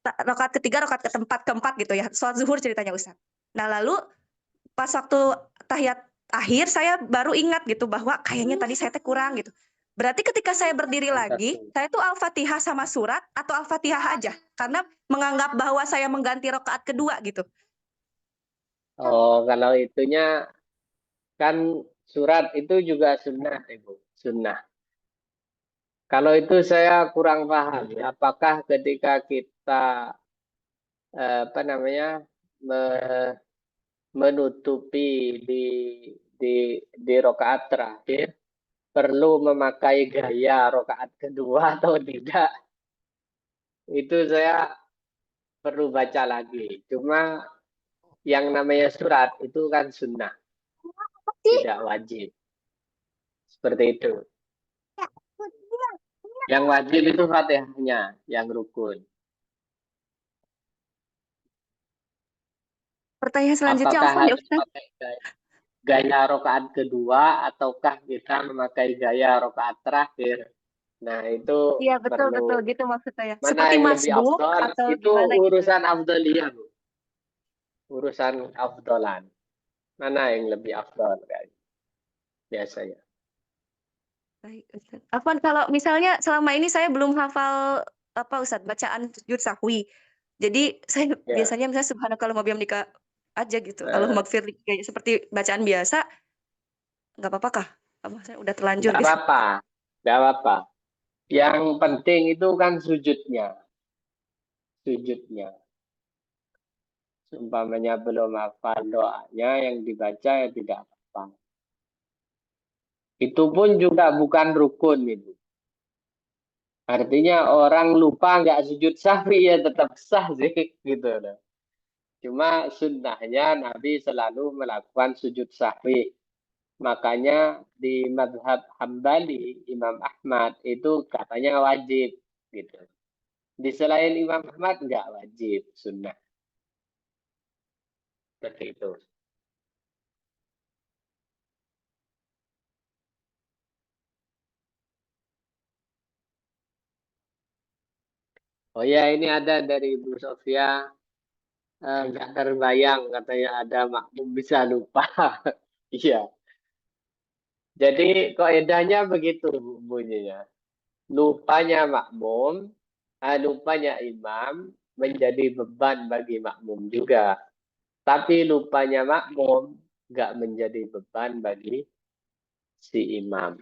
rakaat ketiga, rakaat keempat gitu ya. Sholat zuhur ceritanya Ustaz. Nah, lalu pas waktu tahiyat akhir saya baru ingat gitu bahwa kayaknya tadi saya kurang gitu. Berarti ketika saya berdiri lagi, saya tuh Al-Fatihah sama surat atau Al-Fatihah aja karena menganggap bahwa saya mengganti rakaat kedua gitu. Oh, kalau itunya kan surat itu juga sunnah, Ibu. Sunnah. Kalau itu saya kurang paham. Apakah ketika kita apa namanya menutupi di rakaat terakhir perlu memakai gaya rakaat kedua atau tidak? Itu saya perlu baca lagi. Cuma yang namanya surat itu kan sunnah, tidak wajib. Seperti itu. Yang wajib itu Fatihahnya, yang rukun. Pertanyaan selanjutnya Apakah apa ya harus Ustaz? pakai gaya rokaat kedua ataukah kita memakai gaya rokaat terakhir? Nah, itu Iya betul betul perlu gitu maksud saya. mana Seperti yang lebih masbuk afdol? atau Itu gimana gitu ya. urusan afdaliyah, Bu. Urusan afdolan. Mana yang lebih afdol kayak biasanya? Baik Ustaz. Afwan kalau misalnya selama ini saya belum hafal apa Ustaz bacaan sujud sahwi. Jadi saya Ya. biasanya misalnya subhanakallahumma wa bihamdika aja gitu. Nah, Allahumma gfirli kayak seperti bacaan biasa nggak apa-apa kah? Apa saya udah terlanjur nggak gitu. apa-apa. Nggak apa-apa. Yang penting itu kan sujudnya. Sujudnya. Umpamanya belum hafal doanya yang dibaca ya tidak apa-apa. Itu pun juga bukan rukun itu. Artinya orang lupa nggak sujud sahwi ya tetap sah sih gitu loh. Cuma sunnahnya Nabi selalu melakukan sujud sahwi. Makanya di madhab Hambali Imam Ahmad itu katanya wajib gitu. Di selain Imam Ahmad nggak wajib sunnah seperti itu. Oh ya ini ada dari Ibu Sofia. Nggak terbayang katanya ada makmum bisa lupa. Iya. Jadi kaidahnya begitu bunyinya. Lupanya makmum, lupanya imam menjadi beban bagi makmum juga. Tapi lupanya makmum nggak menjadi beban bagi si imam.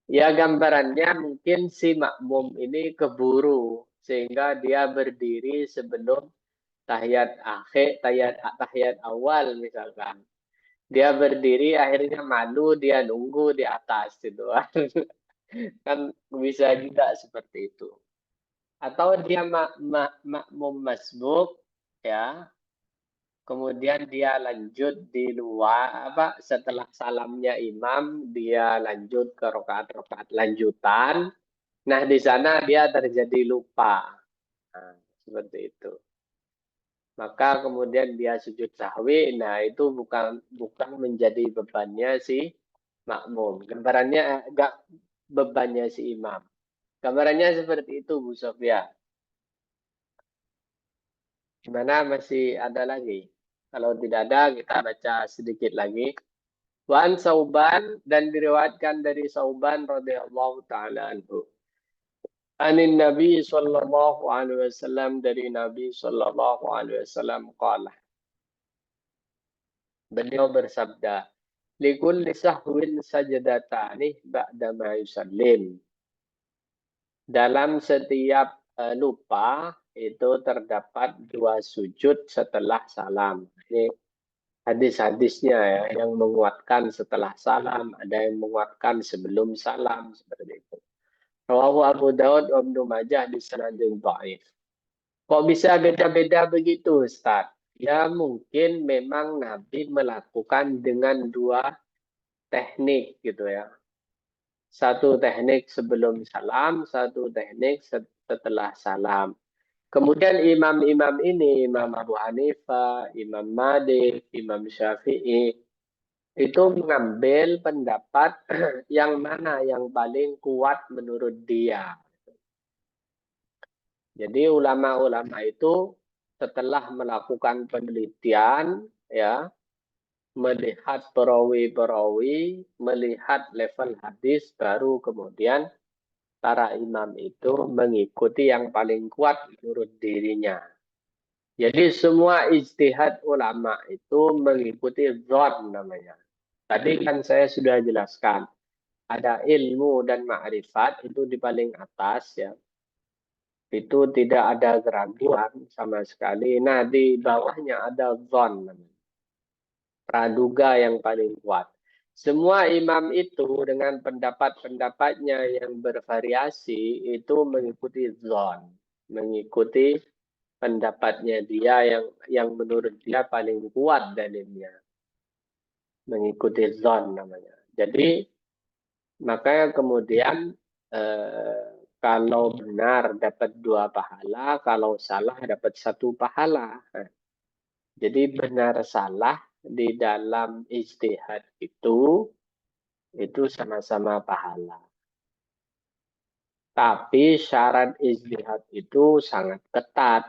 Ya gambarannya mungkin si makmum ini keburu sehingga dia berdiri sebelum tahiyat akhir, tahiyat awal misalkan. Dia berdiri akhirnya malu dia nunggu di atas gitu kan bisa juga seperti itu atau dia makmum masbuk ya kemudian dia lanjut di luar apa setelah salamnya imam dia lanjut ke rakaat-rakaat lanjutan nah di sana dia terjadi lupa nah, seperti itu maka kemudian dia sujud sahwi nah itu bukan menjadi bebannya si makmum gambarannya enggak bebannya si imam gambarannya seperti itu Bu Sofia gimana masih ada lagi kalau tidak ada kita baca sedikit lagi Wan Sauban dan diriwayatkan dari Sauban radhiyallahu taala anhu Anin Nabi sallallahu alaihi wasallam dari Nabi sallallahu alaihi wasallam qala beliau bersabda likulli sahwin sajadatani ba'da ma yusallim dalam setiap lupa itu terdapat 2 sujud setelah salam Ini hadis-hadisnya ya, yang menguatkan setelah salam, ada yang menguatkan sebelum salam, seperti itu. Rawahu Abu Daud wa Ibnu Majah di sanadin dhaif. Kok bisa beda-beda begitu, Ustaz? Ya mungkin memang Nabi melakukan dengan dua teknik gitu ya. Satu teknik sebelum salam, satu teknik setelah salam. Kemudian imam-imam ini, Imam Abu Hanifah, Imam Malik, Imam Syafi'i, itu mengambil pendapat yang mana yang paling kuat menurut dia. Jadi ulama-ulama itu setelah melakukan penelitian, ya, melihat perawi-perawi, melihat level hadis, baru kemudian para imam itu mengikuti yang paling kuat menurut dirinya. Jadi semua ijtihad ulama itu mengikuti dhon namanya. Tadi kan saya sudah jelaskan, ada ilmu dan ma'rifat itu di paling atas ya. Itu tidak ada keraguan sama sekali. Nah, di bawahnya ada dhon namanya. Praduga yang paling kuat. Semua imam itu dengan pendapat-pendapatnya yang bervariasi itu mengikuti dhon, mengikuti pendapatnya dia yang menurut dia paling kuat dalilnya, mengikuti zon namanya. Jadi makanya kemudian kalau benar dapat 2 pahala, kalau salah dapat 1 pahala. Jadi benar salah di dalam ijtihad itu sama-sama pahala. Tapi syarat ijtihad itu sangat ketat.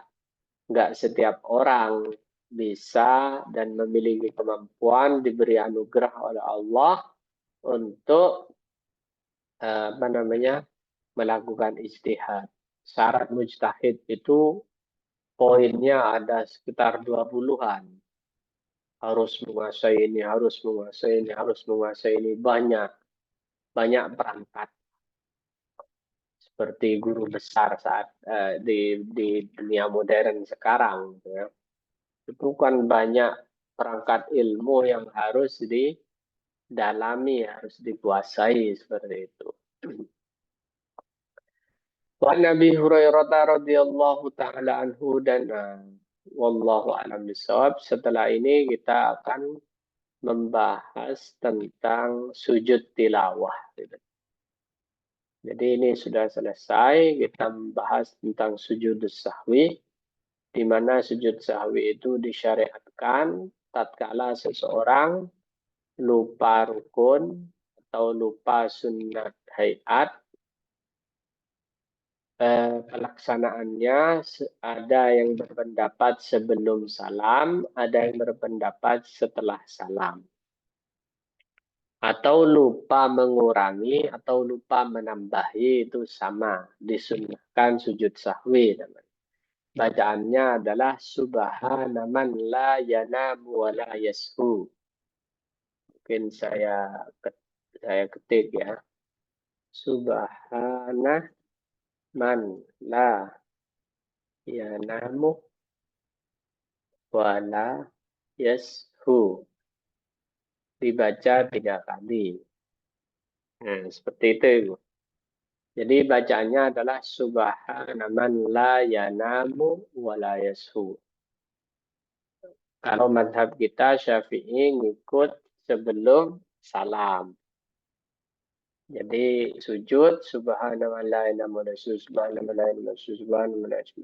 Nggak setiap orang bisa dan memiliki kemampuan diberi anugerah oleh Allah untuk melakukan ijtihad. Syarat mujtahid itu poinnya ada sekitar 20-an. Harus menguasai ini, harus menguasai ini, harus menguasai ini. Banyak perangkat. Seperti guru besar saat di dunia modern sekarang. Gitu ya. Itu kan banyak perangkat ilmu yang harus didalami, harus dikuasai seperti itu. Wa Nabi Hurairah radhiyallahu taala anhu dan wallahu a'lam bishawab. Setelah ini kita akan membahas tentang sujud tilawah. Gitu. Jadi ini sudah selesai, kita membahas tentang sujud sahwi, di mana sujud sahwi itu disyariatkan tatkala seseorang lupa rukun atau lupa sunnat hayat. Pelaksanaannya ada yang berpendapat sebelum salam, ada yang berpendapat setelah salam. Atau lupa mengurangi atau lupa menambahi itu sama, disunnahkan sujud sahwi. Bacaannya adalah subhana man la yanamu wa la yashu. Mungkin saya ketik ya. Subhana man la yanamu wa la yashu. Dibaca 3 kali. Nah, seperti itu. Jadi bacaannya adalah subhana man la yanamu wa la yashu. Kalau mazhab kita Syafi'i ngikut sebelum salam. Jadi sujud subhana man la yanamu wa la yashu, subhana man la yanamu wa la yashu, subhana man la yashu.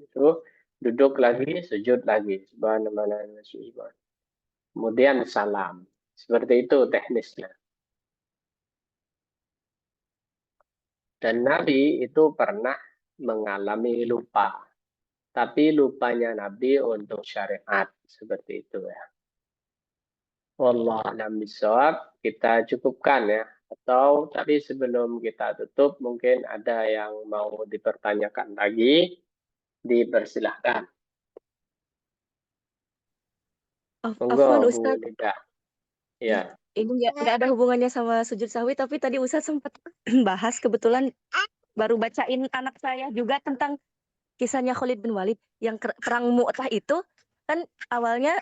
Duduk lagi, sujud lagi. Subhana man la yanamu wa la yashu, subhana. Kemudian salam. Seperti itu teknisnya. Dan Nabi itu pernah mengalami lupa. Tapi lupanya Nabi untuk syariat. Seperti itu ya. Wallah alam bishawab. Kita cukupkan ya. Atau tapi sebelum kita tutup mungkin ada yang mau dipertanyakan lagi. Dipersilahkan. Monggo Afwan Bu Ustaz, Nida. Ya. ini nggak ada hubungannya sama sujud sahwi, tapi tadi Ustaz sempat bahas, kebetulan baru bacain anak saya juga tentang kisahnya Khalid bin Walid yang perang Mu'tah itu kan awalnya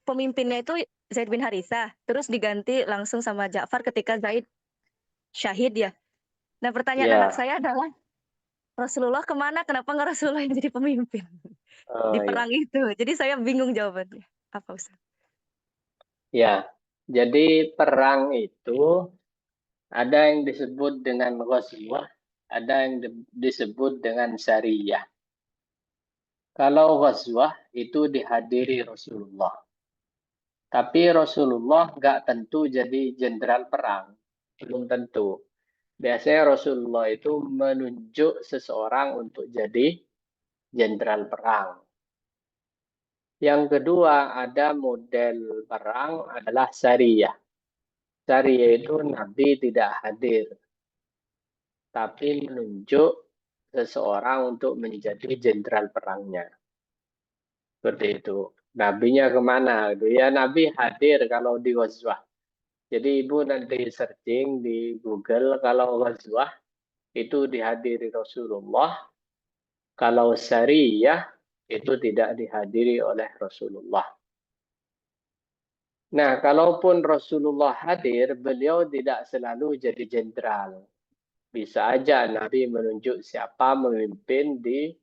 pemimpinnya itu Zaid bin Harithah, terus diganti langsung sama Ja'far ketika Zaid syahid ya. Nah, pertanyaan anak Ya, saya adalah Rasulullah kemana? Kenapa nggak Rasulullah yang jadi pemimpin di oh ya, perang itu? Jadi saya bingung jawabannya. Apa Ustaz? ya. Jadi perang itu ada yang disebut dengan ghazwah, ada yang disebut dengan syariah. Kalau ghazwah itu dihadiri Rasulullah. Tapi Rasulullah nggak tentu jadi jenderal perang. Belum tentu. Biasanya Rasulullah itu menunjuk seseorang untuk jadi jenderal perang. Yang kedua, ada model perang adalah syariah. Syariah itu Nabi tidak hadir, tapi menunjuk seseorang untuk menjadi jenderal perangnya. Seperti itu. Nabinya kemana? Gitu. Ya Nabi hadir kalau di Ghazwah. Jadi ibu nanti searching di Google kalau Ghazwah itu dihadiri Rasulullah. Kalau syariah itu tidak dihadiri oleh Rasulullah. Nah, kalaupun Rasulullah hadir, beliau tidak selalu jadi jenderal. Bisa aja Nabi menunjuk siapa memimpin di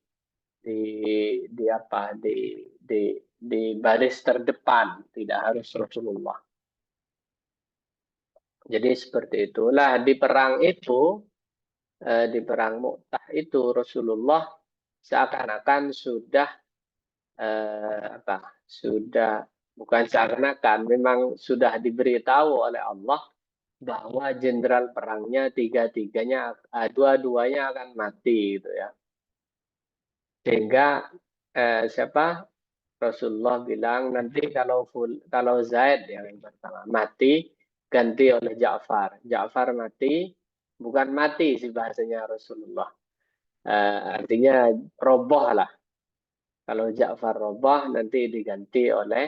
di apa di baris terdepan, tidak harus Rasulullah. Jadi seperti itulah di perang itu, di perang Mu'tah itu Rasulullah seakan-akan sudah apa? Sudah bukan seakan-akan, memang sudah diberitahu oleh Allah bahwa jenderal perangnya tiga-tiganya, dua-duanya akan mati gitu ya. Sehingga siapa Rasulullah bilang nanti kalau Zaid yang pertama mati ganti oleh Ja'far. Ja'far mati bukan mati sih bahasanya Rasulullah. Artinya roboh lah. Kalau Ja'far roboh nanti diganti oleh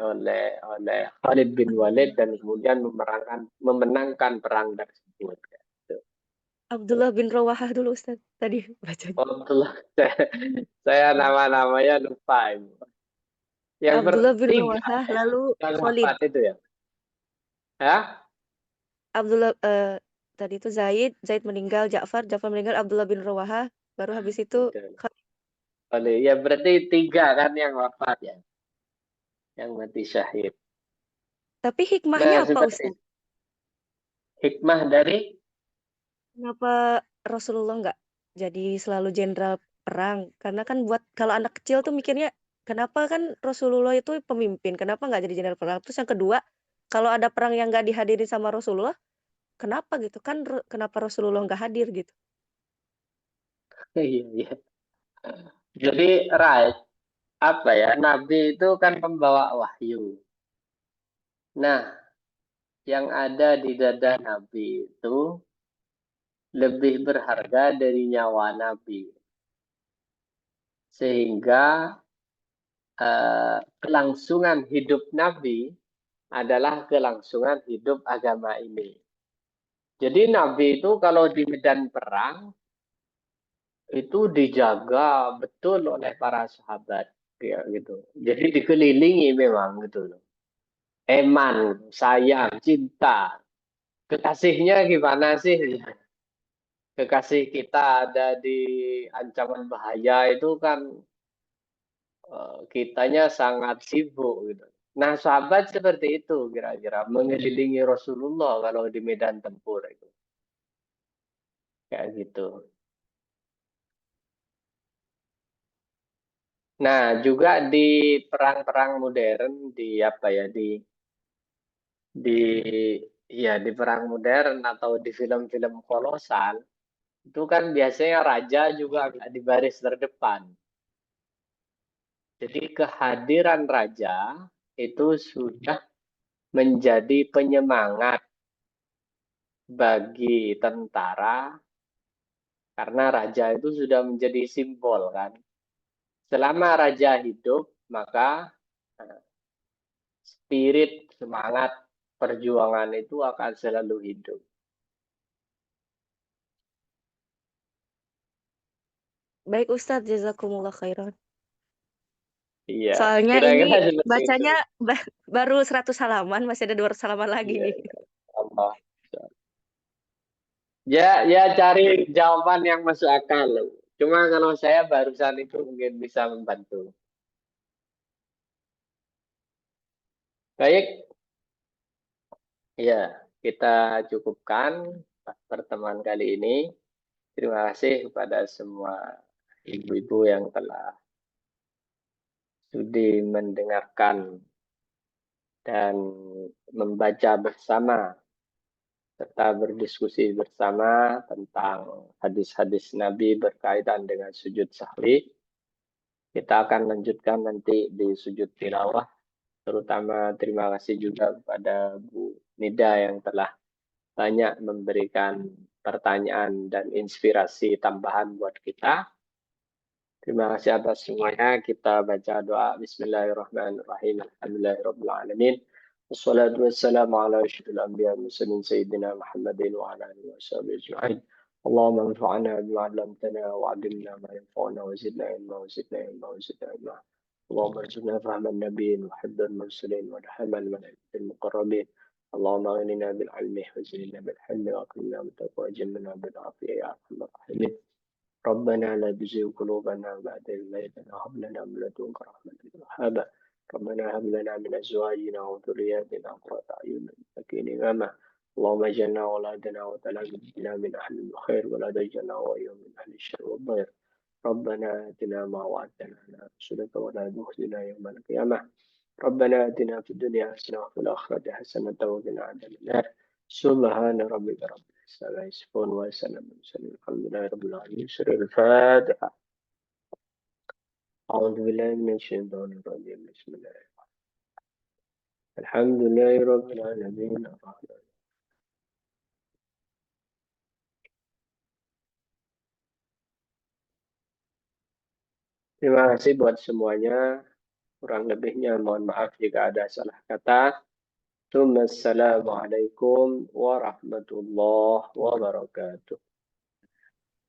oleh Khalid bin Walid dan kemudian memenangkan perang tersebut. Gitu. Abdullah bin Rawahah dulu Ustaz tadi bacanya. Oh, itulah saya nama-namanya lupa Ibu. Yang Abdullah bin bertiga Rawahah ya, lalu yang Khalid. wafat itu ya. Ya? Abdullah tadi itu Zaid meninggal, Ja'far meninggal, Abdullah bin Rawahah, baru habis itu Betul. Oleh ya berarti tiga kan yang wafat ya, yang mati syahid. Tapi hikmahnya Nah, apa seperti Ustaz? itu. Hikmah dari Kenapa Rasulullah nggak jadi selalu jenderal perang? Karena kan buat kalau anak kecil tuh mikirnya, kenapa kan Rasulullah itu pemimpin, kenapa nggak jadi jenderal perang? Terus yang kedua, kalau ada perang yang nggak dihadiri sama Rasulullah, kenapa gitu? Kan kenapa Rasulullah nggak hadir gitu? iya, iya. Jadi right, apa ya? Nabi itu kan pembawa wahyu. Nah, yang ada di dada Nabi itu lebih berharga dari nyawa Nabi. Sehingga kelangsungan hidup Nabi adalah kelangsungan hidup agama ini. Jadi Nabi itu kalau di medan perang itu dijaga betul oleh para sahabat ya gitu. Jadi dikelilingi memang gitu loh. Eman, sayang, cinta. Kekasihnya gimana sih? Kekasih kita ada di ancaman bahaya itu kan kitanya sangat sibuk gitu. Nah, sahabat seperti itu kira-kira mengelilingi Rasulullah kalau di medan tempur itu. Kayak gitu. Nah, juga di perang-perang modern di apa ya di ya di perang modern atau di film-film kolosal itu kan biasanya raja juga agak di baris terdepan. Jadi kehadiran raja itu sudah menjadi penyemangat bagi tentara karena raja itu sudah menjadi simbol kan. Selama raja hidup, maka spirit semangat perjuangan itu akan selalu hidup. Baik Ustadz, jazakumullah khairan. Iya, Soalnya kira-kira ini seperti itu. bacanya baru 100 halaman, masih ada 200 halaman lagi Iya, nih. Allah. Ya cari jawaban yang masuk akal. Cuma kalau saya barusan itu mungkin bisa membantu. Baik, ya kita cukupkan pertemuan kali ini. Terima kasih kepada semua ibu-ibu yang telah sudi mendengarkan dan membaca bersama serta berdiskusi bersama tentang hadis-hadis Nabi berkaitan dengan sujud sahwi. Kita akan lanjutkan nanti di sujud tilawah. Terutama terima kasih juga kepada Bu Nida yang telah banyak memberikan pertanyaan dan inspirasi tambahan buat kita. Terima kasih atas semuanya. Kita baca doa. Bismillahirrahmanirrahim. Alhamdulillahirrahmanirrahim. Wassalatu wassalamu ala asyrafil anbiya wal mursalin sayyidina Muhammadin wa ala alihi washabihi ajma'in. Allahumma anfa'na bima 'allamtana wa 'allimna ma yanfa'una wa zidna ilma wa zidna ilma wa zidna ilma. اللهم ارزقنا فهم النبيين وحب المرسلين ونحم الملائكة المقربين. اللهم اغننا بالعلم وزينا بالحلم واكرمنا بالتقوى وجملنا بالعافية يا ارحم الراحمين. ربنا لا تزغ قلوبنا بعد إذ هديتنا وهب لنا من لدنك رحمة وهبا. ربنا هب لنا من أزواجنا وذرياتنا قرة أعين واجعلنا إماما. اللهم اجعلنا أولادنا وتلاميذنا من أهل الخير ولا تجعلنا وإياهم من أهل الشر والضير. ربنا آتنا ما وعدتنا على رسلك ولا تخزنا يوم القيامة. ربنا آتنا في الدنيا حسنة وفي الآخرة حسنة وقنا عذاب النار. سبحان ربك رب العزة عما يصفون وسلام على المرسلين الحمد لله رب العالمين. سورة الفاتحة. أعوذ بالله من الشيطان الرجيم بسم الله الرحمن الرحيم. الحمد لله رب العالمين الرحمن. Terima kasih buat semuanya. Kurang lebihnya mohon maaf jika ada salah kata. Assalamualaikum warahmatullahi wabarakatuh.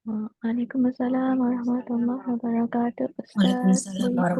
Waalaikumsalam warahmatullahi wabarakatuh. Ustaz, Waalaikumsalam Bu Ibu.